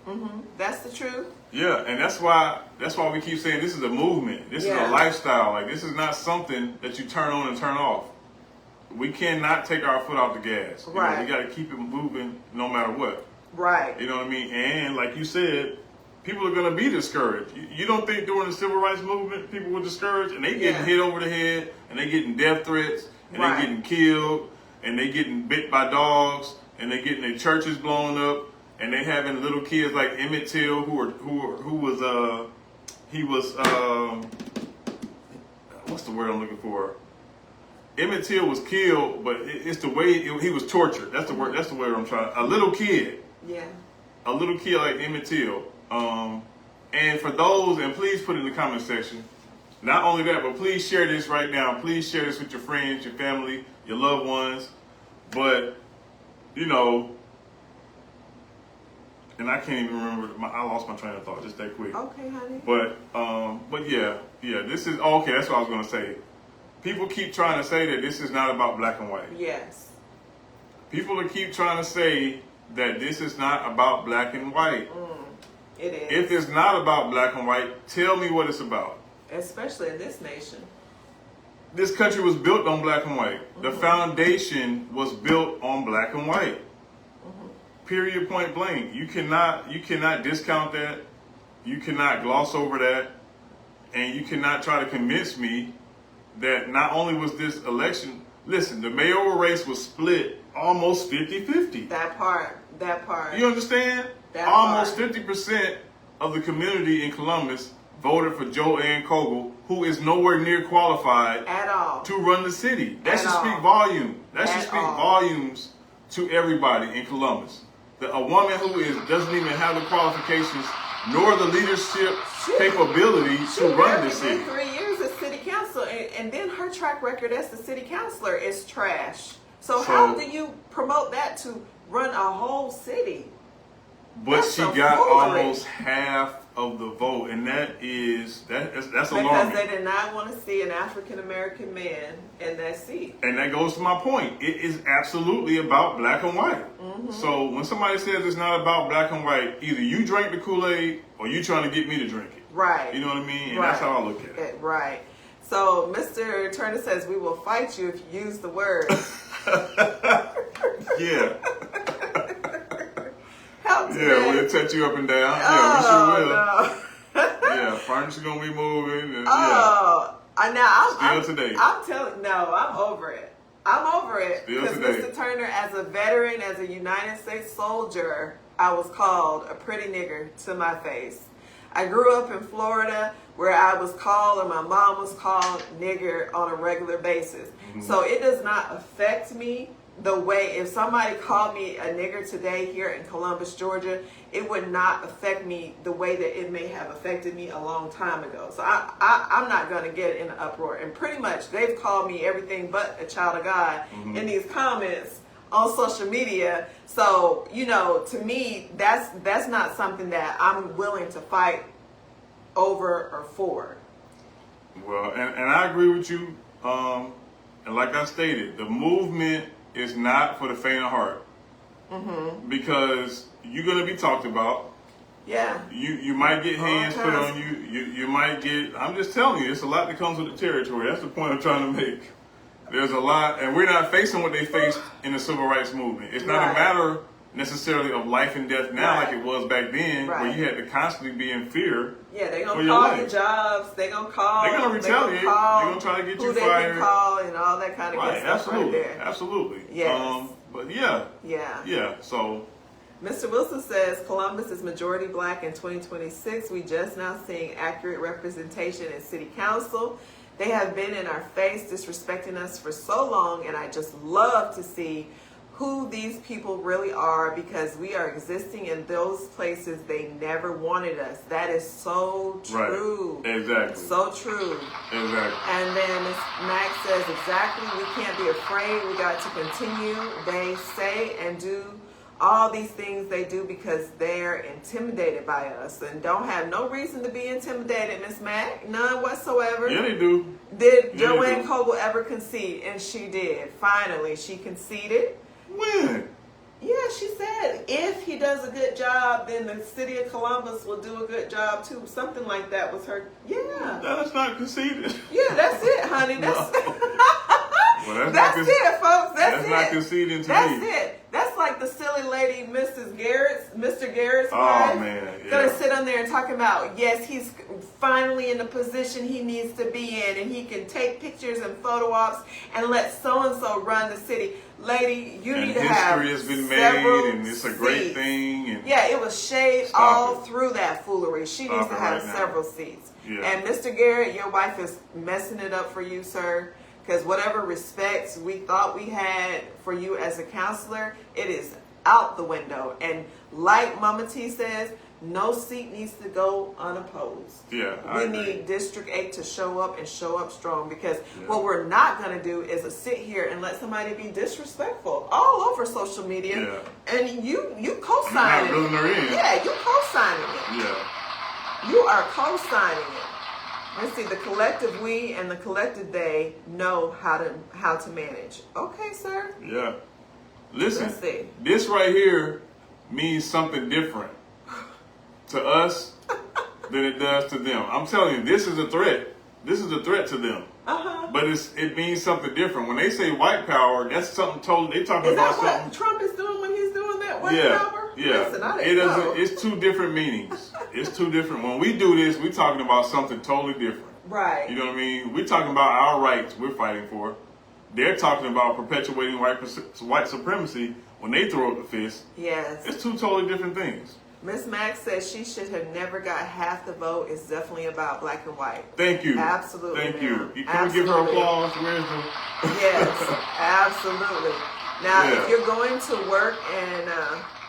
That's the truth. Yeah, and that's why we keep saying this is a movement. This is a lifestyle. Like, this is not something that you turn on and turn off. We cannot take our foot off the gas. Right. We got to keep it moving no matter what. Right. You know what I mean? And like you said, people are going to be discouraged. You don't think during the civil rights movement people were discouraged? And they getting hit over the head, and they getting death threats, and they getting killed, and they getting bit by dogs, and they getting their churches blown up, and they having little kids like Emmett Till who was what's the word I'm looking for? Emmett Till was killed, but it's the way he was tortured. That's the word. That's the word I'm trying. A little kid. Yeah. A little kid like Emmett Till. And for those, and please put in the comment section, not only that, but please share this right now. Please share this with your friends, your family, your loved ones. But, and I can't even remember, I lost my train of thought just that quick. Okay, honey. But yeah, this is, okay, that's what I was going to say. People keep trying to say that this is not about black and white. Yes. People keep trying to say that this is not about black and white. It is. If it's not about black and white, tell me what it's about. Especially in this nation. This country was built on black and white. The foundation was built on black and white. Period, point blank. You cannot discount that. You cannot gloss over that. And you cannot try to convince me that not only was this election, listen, the mayoral race was split almost 50-50. That part. You understand? Almost 50% of the community in Columbus voted for Joanne Kogel, who is nowhere near qualified at all to run the city. That should speak volume. That should speak volumes to everybody in Columbus. That a woman who doesn't even have the qualifications nor the leadership capability to run the city. 3 years as city council, and then her track record as the city councilor is trash. So how do you promote that to run a whole city? But she got almost half of the vote, and that's Because alarming. they did not want to see an African American man in that seat. And that goes to my point. It is absolutely about black and white. So when somebody says it's not about black and white, either you drank the Kool-Aid or you trying to get me to drink it. Right. You know what I mean? And Right. that's how I look at it. Right. So Mr. Turner says we will fight you if you use the word. Yeah. Help Yeah, we'll touch you up and down. Yeah, we sure will. Oh, no. Yeah, furniture gonna be moving. And, Oh, I'm Still today. I'm telling, no, I'm over it. I'm over it. Still Because today. Mr. Turner, as a veteran, as a United States soldier, I was called a pretty nigger to my face. I grew up in Florida where I was called, or my mom was called nigger on a regular basis. So it does not affect me the way, if somebody called me a nigger today here in Columbus, Georgia, it would not affect me the way that it may have affected me a long time ago. So I'm not going to get in an uproar. And pretty much they've called me everything but a child of God in these comments on social media. So, you know, to me, that's not something that I'm willing to fight over or for. Well, and I agree with you. And like I stated, the movement is not for the faint of heart. Because you're going to be talked about. Yeah. You might get hands put kinds. on you. You might get, I'm just telling you, it's a lot that comes with the territory. That's the point I'm trying to make. There's a lot, and we're not facing what they faced in the civil rights movement. It's not Right. a matter necessarily of life and death now Right. like it was back then, where Right. you had to constantly be in fear. Yeah, they're for going to your call life. your jobs. They're going to call. They're gonna retaliate. They're call They're gonna try to get who you they fired. can call and all that kind of Right, good stuff absolutely, right there. absolutely. Yes. But yeah, Yeah. so Mr. Wilson says Columbus is majority black in 2026. We just now seeing accurate representation in city council. They have been in our face disrespecting us for so long, and I just love to see who these people really are, because we are existing in those places they never wanted us. That is so true. right, exactly, So true. exactly. And then Ms. Max says, exactly, we can't be afraid. We got to continue. They say and do all these things they do because they're intimidated by us and don't have no reason to be intimidated, Miss Mac. None whatsoever. Yeah, they do. Did Yeah, they Joanne do. Coble ever concede? And she did. Finally, she conceded. When? Yeah, she said if he does a good job, then the city of Columbus will do a good job too. Something like that was her. Yeah. That's not conceded. Yeah, that's it, honey. That's Well, that's not it, folks. That's it. not conceding to That's me. it. That's like the silly lady, Mrs. Mr. Garrett's Oh wife. man, Gonna yeah. sit on there and talk about, yes, he's finally in the position he needs to be in, and he can take pictures and photo ops and let so and so run the city. Lady, you And need to have history has been several made, and it's a great seats. thing. And Yeah, it was shade Stop all it. through that foolery. She Stop needs to it have right now. several seats. Yeah. And Mr. Garrett, your wife is messing it up for you, sir. Because whatever respects we thought we had for you as a counselor, it is out the window. And like Mama T says, no seat needs to go unopposed. Yeah, I We agree. need District 8 to show up and show up strong, because what we're not going to do is sit here and let somebody be disrespectful all over social media. Yeah. And you You're not co-signing reeling her in. it. Yeah, you co-signing it. Yeah. You are co-signing it. Let's see, the collective we and the collective they know how to manage. Okay, sir. Yeah. Listen, Let's see. this right here means something different to us than it does to them. I'm telling you, this is a threat. This is a threat to them. But it means something different. When they say white power, that's something totally. They talking Is about that what something. Trump is doing when he's doing that white Yeah, power? yeah. Listen, I It didn't know. doesn't. It's two different meanings. It's two different. When we do this, we're talking about something totally different. Right. You know what I mean? We're talking about our rights we're fighting for. They're talking about perpetuating white supremacy when they throw up the fist. Yes. It's two totally different things. Miss Max says she should have never got half the vote. It's definitely about black and white. Thank you. Absolutely, Thank you. ma'am. Can we give her Absolutely. applause? Where's the... Yes, absolutely. Now, Yeah. if you're going to work and,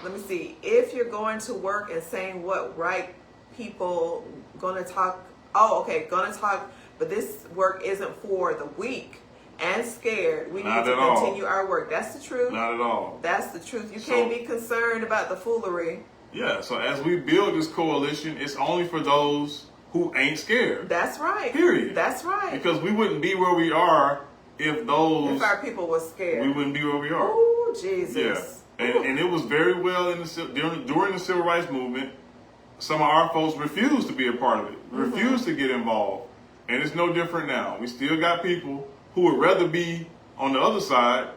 let me see, if you're going to work and saying what right people going to talk, but this work isn't for the weak and scared. We Not need to at all. continue our work. That's the truth. Not at all. That's the truth. You So- can't be concerned about the foolery Yeah, so as we build this coalition, it's only for those who ain't scared. That's right. Period. That's right. Because we wouldn't be where we are if our people were scared. We wouldn't be where we are. Oh, Jesus. Yeah. And it was very well during the Civil Rights Movement. Some of our folks refused to be a part of it, refused to get involved. And it's no different now. We still got people who would rather be on the other side,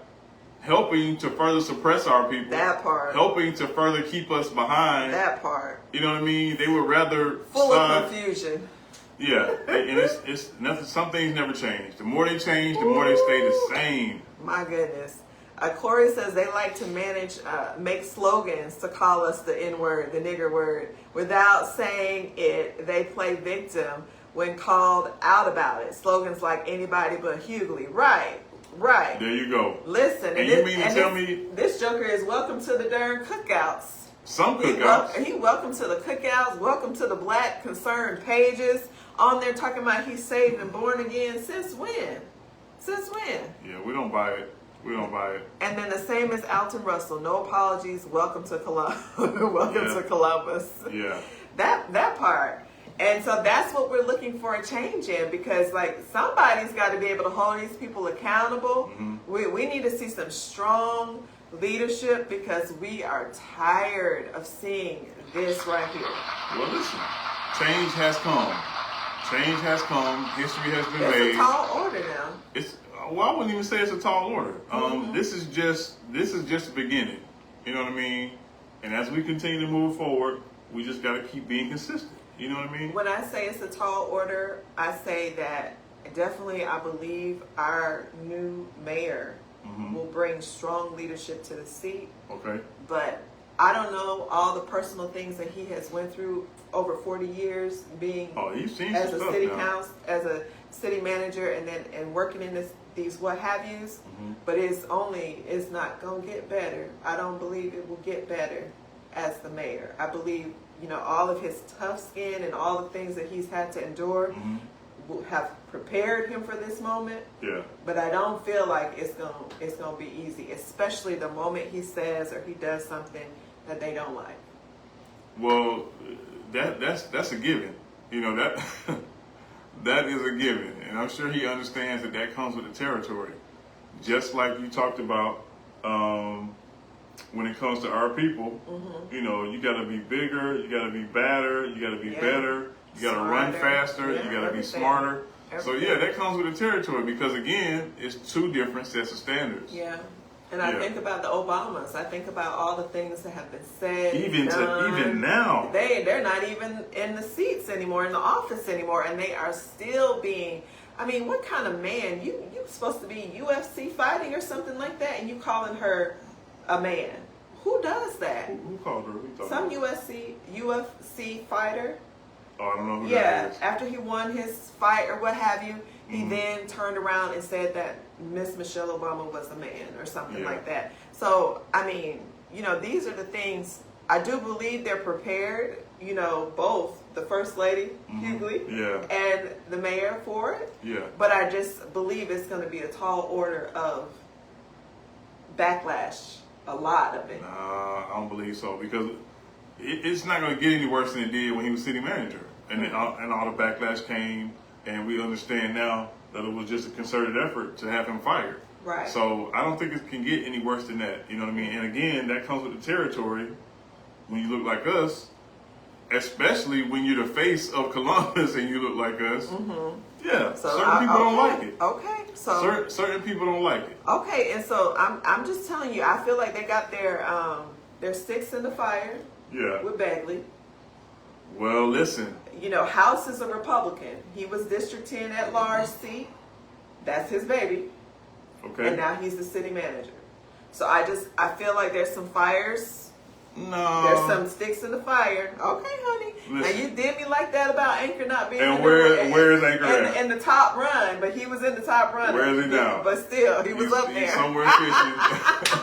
helping to further suppress our people. That part. Helping to further keep us behind. That part. You know what I mean? They would rather full of confusion. Yeah, and it's nothing. Some things never change. The more they change, the more they stay the same. My goodness. Corey says they like to make slogans to call us the N-word, the nigger word, without saying it. They play victim when called out about it. Slogans like anybody but Hughley. Right. There you go. Listen, and you mean to tell me this joker is welcome to the darn cookouts? Some cookouts. He welcome to the cookouts. Welcome to the Black Concerned pages. On there talking about he's saved and born again. Since when? Since when? Yeah, we don't buy it. We don't buy it. And then the same as Alton Russell. No apologies. Welcome to Columbus. Welcome to Columbus. Yeah. That part. And so that's what we're looking for a change in, because like somebody's got to be able to hold these people accountable. We need to see some strong leadership, because we are tired of seeing this right here. Well, listen, change has come. Change has come. History has been made. It's a tall order now. Well, I wouldn't even say it's a tall order. This is just the beginning. You know what I mean? And as we continue to move forward, we just got to keep being consistent. You know what I mean? When I say it's a tall order, I say that definitely I believe our new mayor will bring strong leadership to the seat. Okay. But I don't know all the personal things that he has went through over 40 years being you've seen as some a stuff city now. council, as a city manager, and working in these what have yous. But it's not gonna get better. I don't believe it will get better as the mayor. I believe, all of his tough skin and all the things that he's had to endure will have prepared him for this moment. Yeah. But I don't feel like it's gonna be easy, especially the moment he says or he does something that they don't like. Well, that's a given. That that is a given, and I'm sure he understands that comes with the territory. Just like you talked about, when it comes to our people, you got to be bigger, you got to be badder, you got to be better, you got to run faster, you got to be smarter. So that comes with the territory, because again, it's two different sets of standards. Yeah. And I think about the Obamas. I think about all the things that have been said. Even now, they're not even in the seats anymore, in the office anymore, and they are still being. I mean, what kind of man? You're supposed to be UFC fighting or something like that, and you calling her a man? Who does that? Who called her? Some UFC fighter. Oh, I don't know who that is. After he won his fight or what have you, he then turned around and said that Miss Michelle Obama was a man or something like that. So, I mean, these are the things. I do believe they're prepared, both the First Lady, Hughley, and the mayor for it. Yeah. But I just believe it's going to be a tall order of backlash, a lot of it. Nah, I don't believe so, because it's not going to get any worse than it did when he was city manager. And all the backlash came, and we understand now that it was just a concerted effort to have him fired. Right. So I don't think it can get any worse than that. You know what I mean? And again, that comes with the territory when you look like us, especially when you're the face of Columbus and you look like us. Yeah, so certain people don't like it. Okay, so certain people don't like it. Okay, and so I'm just telling you, I feel like they got their sticks in the fire. Yeah. With Bagley. Well, listen. House is a Republican. He was District 10 at large seat. That's his baby. Okay. And now he's the city manager. So I feel like there's some fires. No. There's some sticks in the fire. Okay, honey. Listen. Now you did me like that about Anchor not being and where is Anchor at? In the top run, but he was in the top run. Where is he now? But still, he was up there. He's somewhere fishing.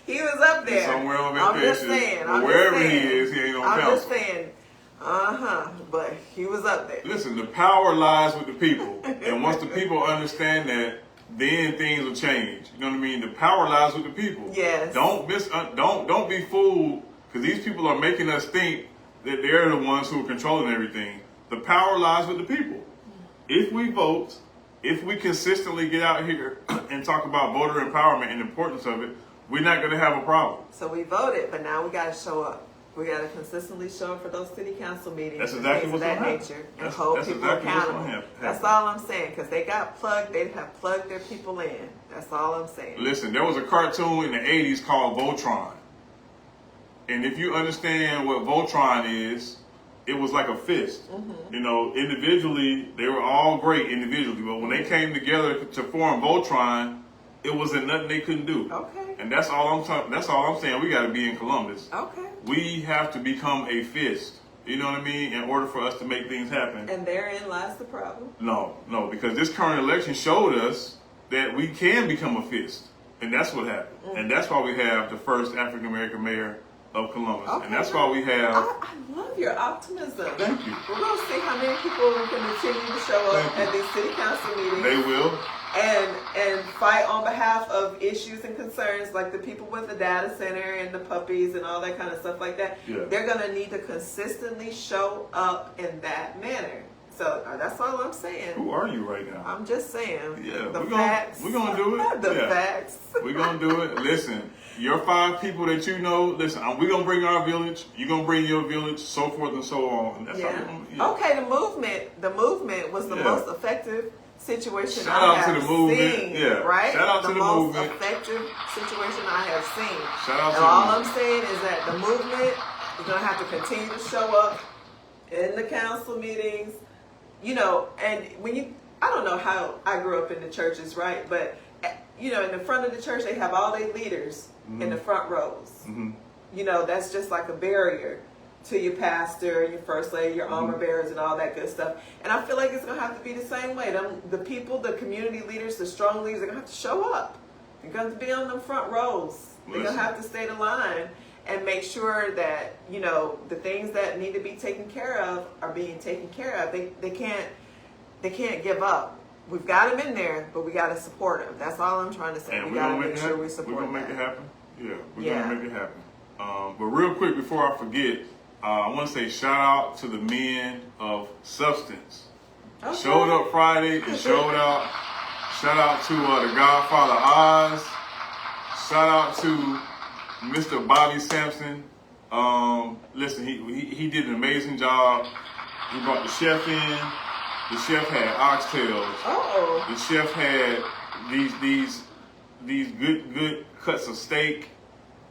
He was up there. He's somewhere over there fishing. Just saying. Wherever he is, he ain't on council. I'm just saying. But he was up there. Listen, the power lies with the people. And once the people understand that, then things will change. You know what I mean? The power lies with the people. Yes. Don't be fooled Because these people are making us think that they're the ones who are controlling everything. The power lies with the people. If we vote, if we consistently get out here and talk about voter empowerment and the importance of it, we're not going to have a problem. So we voted, but now we got to show up. We got to consistently show up for those city council meetings. That's exactly what's going to happen. And hold people accountable. Happen. That's all I'm saying, because they got plugged. They have plugged their people in. That's all I'm saying. Listen, there was a cartoon in the 80s called Voltron. And if you understand what Voltron is, it was like a fist. Mm-hmm. You know, individually, they were all great individually, but when they came together to form Voltron, it wasn't nothing they couldn't do. Okay. And that's all I'm saying. We got to be in Columbus. Okay. We have to become a fist. You know what I mean? In order for us to make things happen. And therein lies the problem. No, because this current election showed us that we can become a fist, and that's what happened. Mm-hmm. And that's why we have the first African American mayor of Columbus. Okay. And that's why we have... I love your optimism. Thank you. We're going to see how many people can continue to show up at these city council meetings. They will. And fight on behalf of issues and concerns like the people with the data center and the puppies and all that kind of stuff like that. Yeah. They're going to need to consistently show up in that manner. So that's all I'm saying. Who are you right now? I'm just saying. Yeah, the facts. We're going to do it. The facts. We're going to do it. Listen, your 5 people that you know, listen, we're going to bring our village. You're going to bring your village, so forth and so on. That's how Okay, the movement was the most effective situation Shout I out have to the movement. seen. Yeah. Right? Shout out to the movement. The most effective situation I have seen. Shout out and to all the I'm saying is that the movement is going to have to continue to show up in the council meetings. You know, and I don't know how I grew up in the churches, right? But, you know, in the front of the church, they have all their leaders in the front rows. Mm-hmm. You know, that's just like a barrier to your pastor, your first lady, your armor bearers, and all that good stuff. And I feel like it's going to have to be the same way. The people, the community leaders, the strong leaders, they're going to have to show up. They're going to be on the front rows. They're going to have to stay the line and make sure that, you know, the things that need to be taken care of are being taken care of. They can't give up. We've got them in there, but we got to support them. That's all I'm trying to say. And we got to make sure we support them. We're going to make it happen. Yeah, we're going to make it happen. But real quick, before I forget, I want to say shout out to the men of substance. Okay. Showed up Friday and showed out. Shout out to the Godfather Oz. Shout out to Mr. Bobby Sampson. Listen, he did an amazing job. He brought the chef in. The chef had oxtails. Oh. The chef had these good cuts of steak.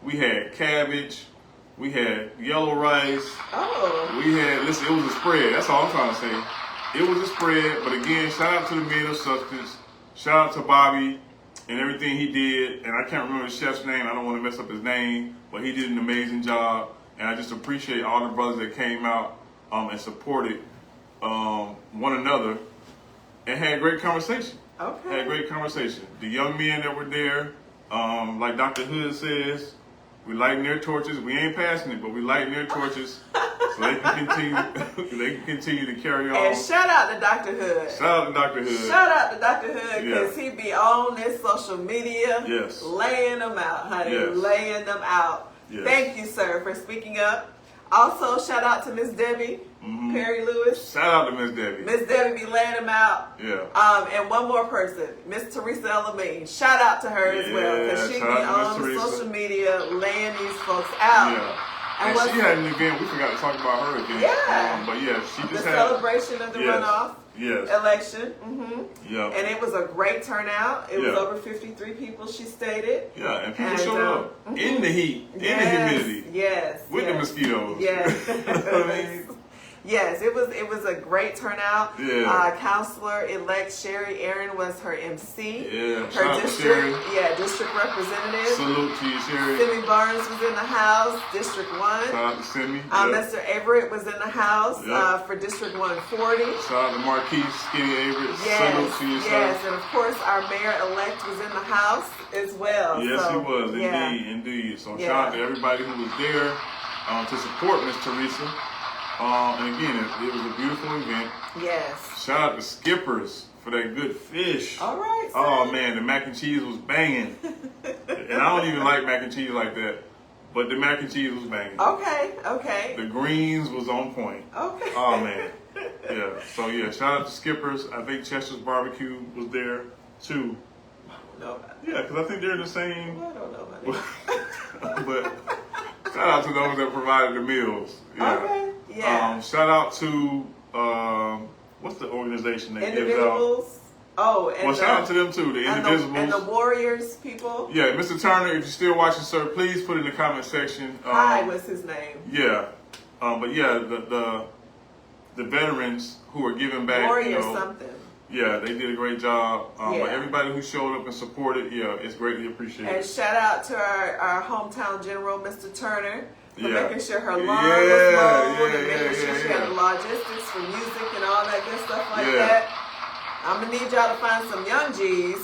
We had cabbage. We had yellow rice. Oh. We had, listen, it was a spread. That's all I'm trying to say. It was a spread. But again, shout out to the men of substance. Shout out to Bobby and everything he did. And I can't remember the chef's name. I don't want to mess up his name. But he did an amazing job. And I just appreciate all the brothers that came out and supported one another and had great conversation. Okay. Had great conversation. The young men that were there, like Dr. Hood says, we lighting their torches. We ain't passing it, but we lighting their torches so they can continue. They can continue to carry on. And shout out to Dr. Hood. Shout out to Dr. Hood. Shout out to Dr. Hood because he be on this social media, laying them out, honey, laying them out. Yes. Thank you, sir, for speaking up. Also, shout out to Miss Debbie Perry Lewis. Shout out to Miss Debbie. Miss Debbie be laying them out. Yeah. And one more person, Miss Teresa Elamine. Shout out to her as well because she be on social media laying these folks out. Yeah. And she had an event. We forgot to talk about her again. Yeah. But yeah, she just had the celebration of the runoff. Election. Yeah. And it was a great turnout. It was over 53 people, she stated. Yeah, and people showed up in the heat, in the humidity. Yes. With the mosquitoes. Yes. You know what I mean? Yes, it was a great turnout. Yeah. Counselor-elect Sherry Aaron was her MC. Yeah. Her district representative. Salute to you, Sherry. Simi Barnes was in the house, District 1. Shout out to Simi. Mr. Everett was in the house for District 140. Shout out to Marquise Skinny Everett. Yes, salute to you, yes, and of course our mayor-elect was in the house as well. Yes, he was, indeed. So shout out to everybody who was there to support Miss Teresa. And again, it was a beautiful event. Yes. Shout out to Skippers for that good fish. All right. Sir. Oh man, the mac and cheese was banging. And I don't even like mac and cheese like that. but the mac and cheese was banging. Okay, okay. The greens was on point. Okay. Oh man. Yeah. So yeah, shout out to Skippers. I think Chester's Barbecue was there too. No. Yeah, because I think they're in the same. I don't know, honey. But shout out to those that provided the meals. Yeah. Okay. Yeah. Shout out to what's the organization that gives out? Individuals. Oh, and Well, shout out to them too, the Indivisibles. And the Warriors people. Yeah, Mr. Turner, if you're still watching, sir, please put in the comment section. Hi, what's his name? Yeah. But yeah, the veterans who are giving back. Warrior something. Yeah, they did a great job. Yeah. But everybody who showed up and supported, yeah, it's greatly appreciated. And shout out to our hometown general, Mr. Turner, for making sure her lawn was mowed and making sure she had the logistics for music and all that good stuff like that. I'm going to need y'all to find some young G's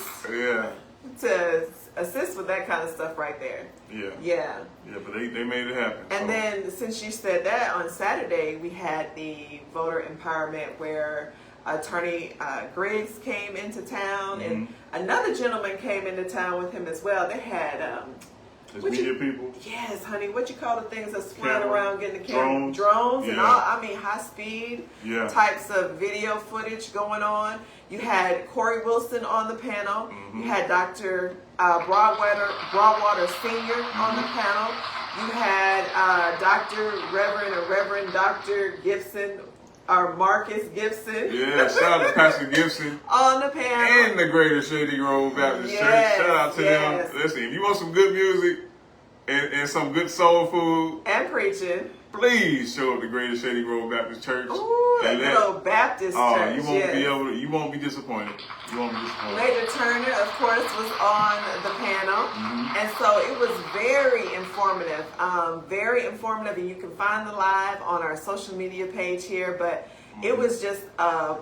to assist with that kind of stuff right there. Yeah. Yeah. Yeah, but they made it happen. And then since you said that, on Saturday we had the voter empowerment where Attorney Griggs came into town and another gentleman came into town with him as well. They had media people. Yes, honey. What you call the things that's flying around getting the camera? Drones and all. I mean, high speed types of video footage going on. You had Corey Wilson on the panel. You had Dr. Broadwater Sr. on the panel. You had Reverend Dr. Gibson, or Marcus Gibson. Yeah, shout out to Pastor Gibson. On the panel. And the Greater Shady Grove Baptist Church. Shout out to them. Listen, if you want some good music and some good soul food. And preaching. Please show up to Greater Shady Grove Baptist Church. Ooh, a little Baptist church. You won't be disappointed. You won't be disappointed. Major Turner, of course, was on the panel. And so it was very informative. Very informative, and you can find the live on our social media page here. But it was just a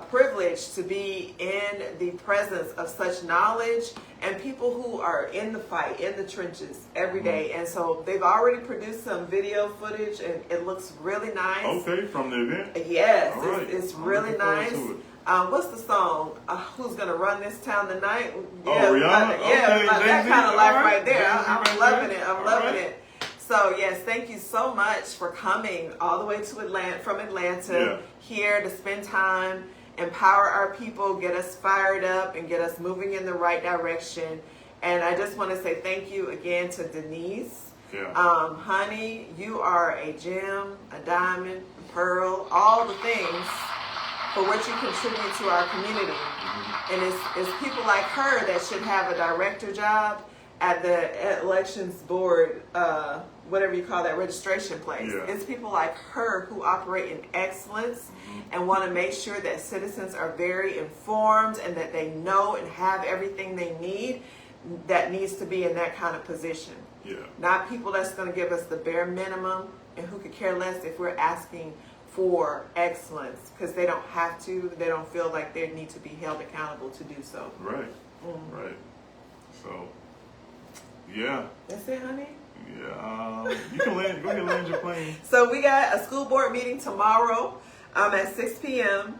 privilege to be in the presence of such knowledge and people who are in the fight, in the trenches every day. And so they've already produced some video footage, and it looks really nice. Okay, from the event? Yes, right. it's really nice. What's the song? Who's Gonna Run This Town Tonight? Yeah, Rihanna? That kind of life right there. I'm loving it. I'm loving it. So yes, thank you so much for coming all the way to Atlanta here to spend time, empower our people, get us fired up, and get us moving in the right direction. And I just want to say thank you again to Denise. Honey, you are a gem, a diamond, a pearl, all the things for what you contribute to our community. And it's people like her that should have a director job at the elections board, whatever you call that registration place. It's people like her who operate in excellence and want to make sure that citizens are very informed and that they know and have everything they need that needs to be in that kind of position. Not people that's going to give us the bare minimum and who could care less if we're asking for excellence, because they don't have to, they don't feel like they need to be held accountable to do so. Right. Right. So that's it, honey. You can go ahead and land your plane. So we got a school board meeting tomorrow at 6 p.m.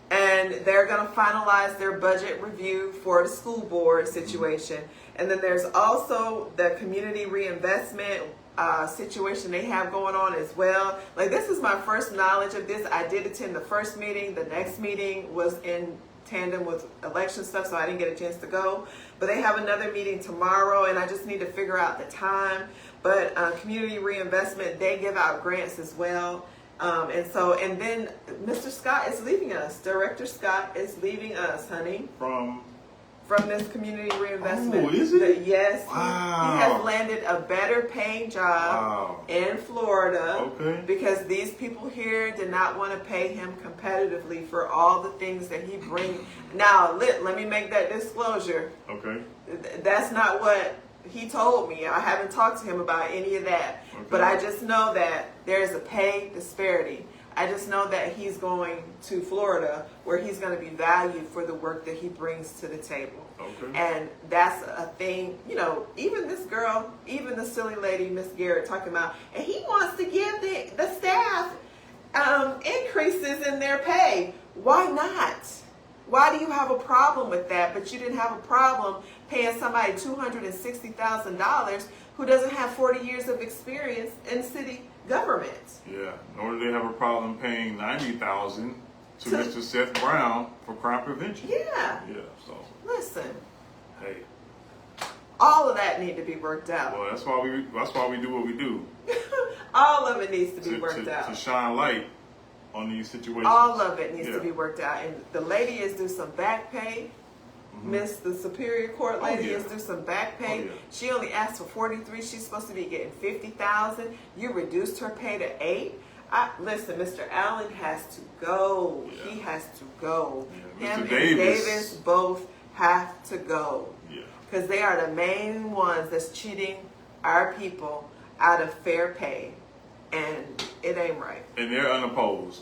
and they're going to finalize their budget review for the school board situation. And then there's also the community reinvestment situation they have going on as well. Like, this is my first knowledge of this. I did attend the first meeting. The next meeting was in tandem with election stuff, so I didn't get a chance to go. But they have another meeting tomorrow, and I just need to figure out the time. But community reinvestment, they give out grants as well. And then Mr. Scott is leaving us. Director Scott is leaving us, honey. From this community reinvestment. Oh, is it? Yes. Wow. He has landed a better paying job in Florida because these people here did not want to pay him competitively for all the things that he brings. Now, let me make that disclosure. That's not what he told me. I haven't talked to him about any of that. But I just know that there's a pay disparity. I just know that he's going to Florida where he's going to be valued for the work that he brings to the table. And that's a thing, you know, even this girl, even the silly lady, Miss Garrett, talking about, and he wants to give the staff increases in their pay. Why not? Why do you have a problem with that? But you didn't have a problem paying somebody $260,000 who doesn't have 40 years of experience in city government. Yeah, nor do they have a problem paying $90,000 to Mr. Seth Brown for crime prevention. Yeah. Yeah, so. Listen. Hey. All of that need to be worked out. Well, that's why we do what we do. All of it needs to be worked out. To shine light on these situations. All of it needs to be worked out. And the lady is due some back pay. Miss the Superior Court lady is due some back pay. She only asked for 43. She's supposed to be getting 50,000. You reduced her pay to 8. Listen, Mr. Allen has to go. Yeah. He has to go. Yeah. Him Mr. and Davis both have to go. Yeah. Because they are the main ones that's cheating our people out of fair pay. And it ain't right. And they're unopposed.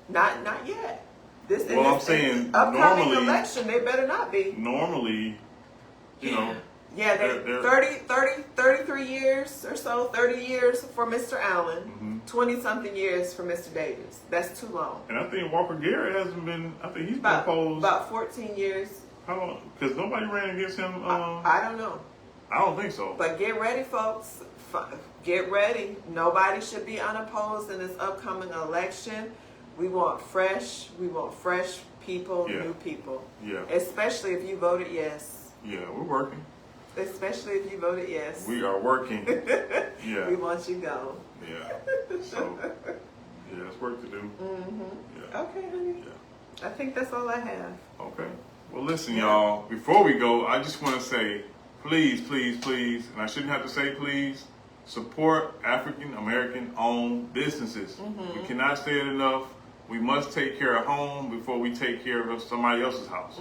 Not yet. I'm saying upcoming normally, election, they better not be. Normally, you know. Yeah, they're 33 years or so, 30 years for Mr. Allen, 20-something years for Mr. Davis. That's too long. And I think Walker Garrett hasn't been, I think he's been opposed. About 14 years. How long? Because nobody ran against him. I don't know. I don't think so. But get ready, folks. Get ready. Nobody should be unopposed in this upcoming election. We want fresh people, new people. Yeah. Especially if you voted yes. Yeah, we're working. Especially if you voted yes. We are working. Yeah. We want you gone. Yeah. So, yeah, there's work to do. Yeah. Okay, honey. Yeah. I think that's all I have. Okay. Well, listen, y'all. Before we go, I just want to say, please, please, please, and I shouldn't have to say please, support African American owned businesses. We cannot say it enough. We must take care of home before we take care of somebody else's house.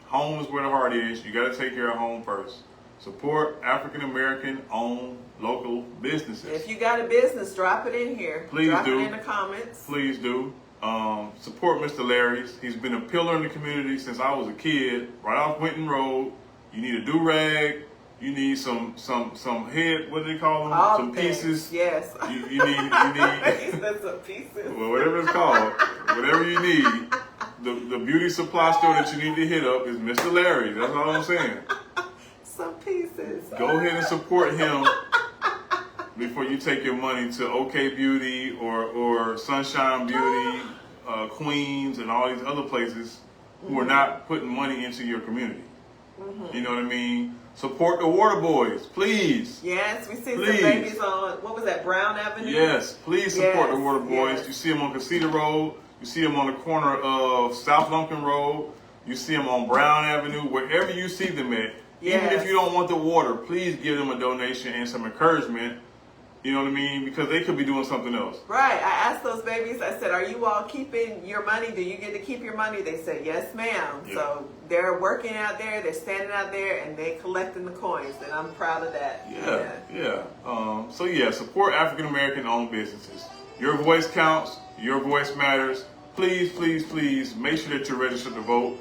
Home is where the heart is. You got to take care of home first. Support African American owned local businesses. If you got a business, drop it in here. Please drop do. It in the comments. Please do. Support Mr. Larry's. He's been a pillar in the community since I was a kid. Right off Winton Road. You need a do-rag. You need some head. What do they call them? All some things. pieces. Yes. You need. He said some pieces. Well, whatever it's called, whatever you need. The beauty supply store that you need to hit up is Mr. Larry's. That's all I'm saying. Some pieces. Go ahead and support him before you take your money to OK Beauty or Sunshine Beauty, Queens, and all these other places who are not putting money into your community. You know what I mean? Support the Water Boys, please. Yes, we see some babies on, what was that, Brown Avenue? Yes, please support the Water Boys. You see them on Casita Road. You see them on the corner of South Lumpkin Road. You see them on Brown Avenue. Wherever you see them at, even if you don't want the water, please give them a donation and some encouragement. You know what I mean? Because they could be doing something else. Right. I asked those babies, I said, are you all keeping your money? Do you get to keep your money? They said, yes, ma'am. Yeah. So they're working out there, they're standing out there, and they're collecting the coins, and I'm proud of that. So support African American owned businesses. Your voice counts. Your voice matters. Please, please, please make sure that you're registered to vote.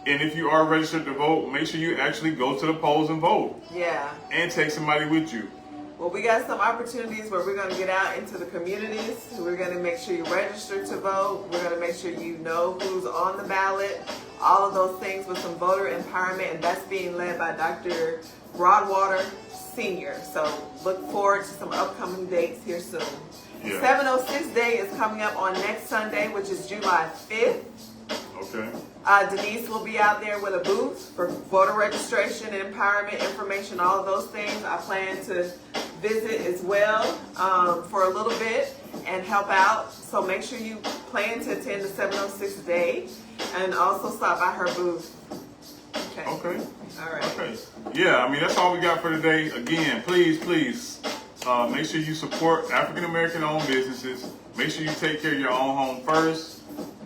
And if you are registered to vote, make sure you actually go to the polls and vote. Yeah. And take somebody with you. Well, we got some opportunities where we're going to get out into the communities. We're going to make sure you're registered to vote. We're going to make sure you know who's on the ballot. All of those things with some voter empowerment, and that's being led by Dr. Broadwater Sr. So look forward to some upcoming dates here soon. Yeah. 706 Day is coming up on next Sunday, which is July 5th. Okay. Denise will be out there with a booth for voter registration, empowerment, information, all of those things. I plan to visit as well for a little bit and help out. So make sure you plan to attend the 706 Day and also stop by her booth. Okay. Okay. All right. Okay. Yeah, I mean, that's all we got for today. Again, please, make sure you support African American owned businesses. Make sure you take care of your own home first.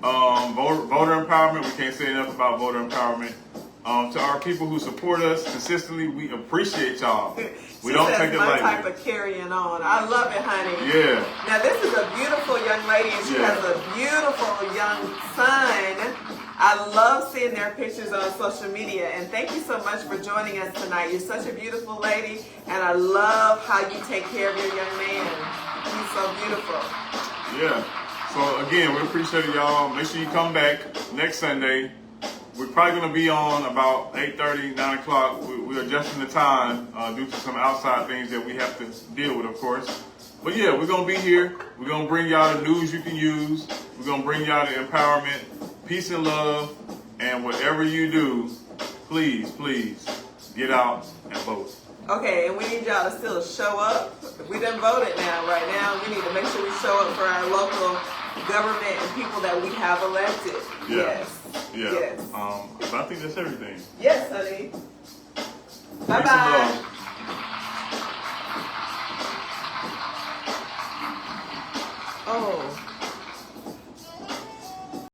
Voter empowerment, we can't say enough about voter empowerment. To our people who support us consistently, we appreciate y'all. We don't take it lightly. My type of carrying on. I love it, honey. Yeah. Now this is a beautiful young lady, and she has a beautiful young son. I love seeing their pictures on social media, and thank you so much for joining us tonight. You're such a beautiful lady, and I love how you take care of your young man. He's so beautiful. Yeah. So again, we appreciate it, y'all. Make sure you come back next Sunday. we're probably going to be on about 8:30, 9 o'clock. We're adjusting the time due to some outside things that we have to deal with, of course. But yeah, we're going to be here. We're going to bring y'all the news you can use. We're going to bring y'all the empowerment, peace and love, and whatever you do, please, please get out and vote. Okay, and we need y'all to still show up. We done voted now. Right now, we need to make sure we show up for our local government and people that we have elected. Yeah. Yes. Yeah. Yes. But I think that's everything. Yes, honey. Peace Bye and bye. love. Oh.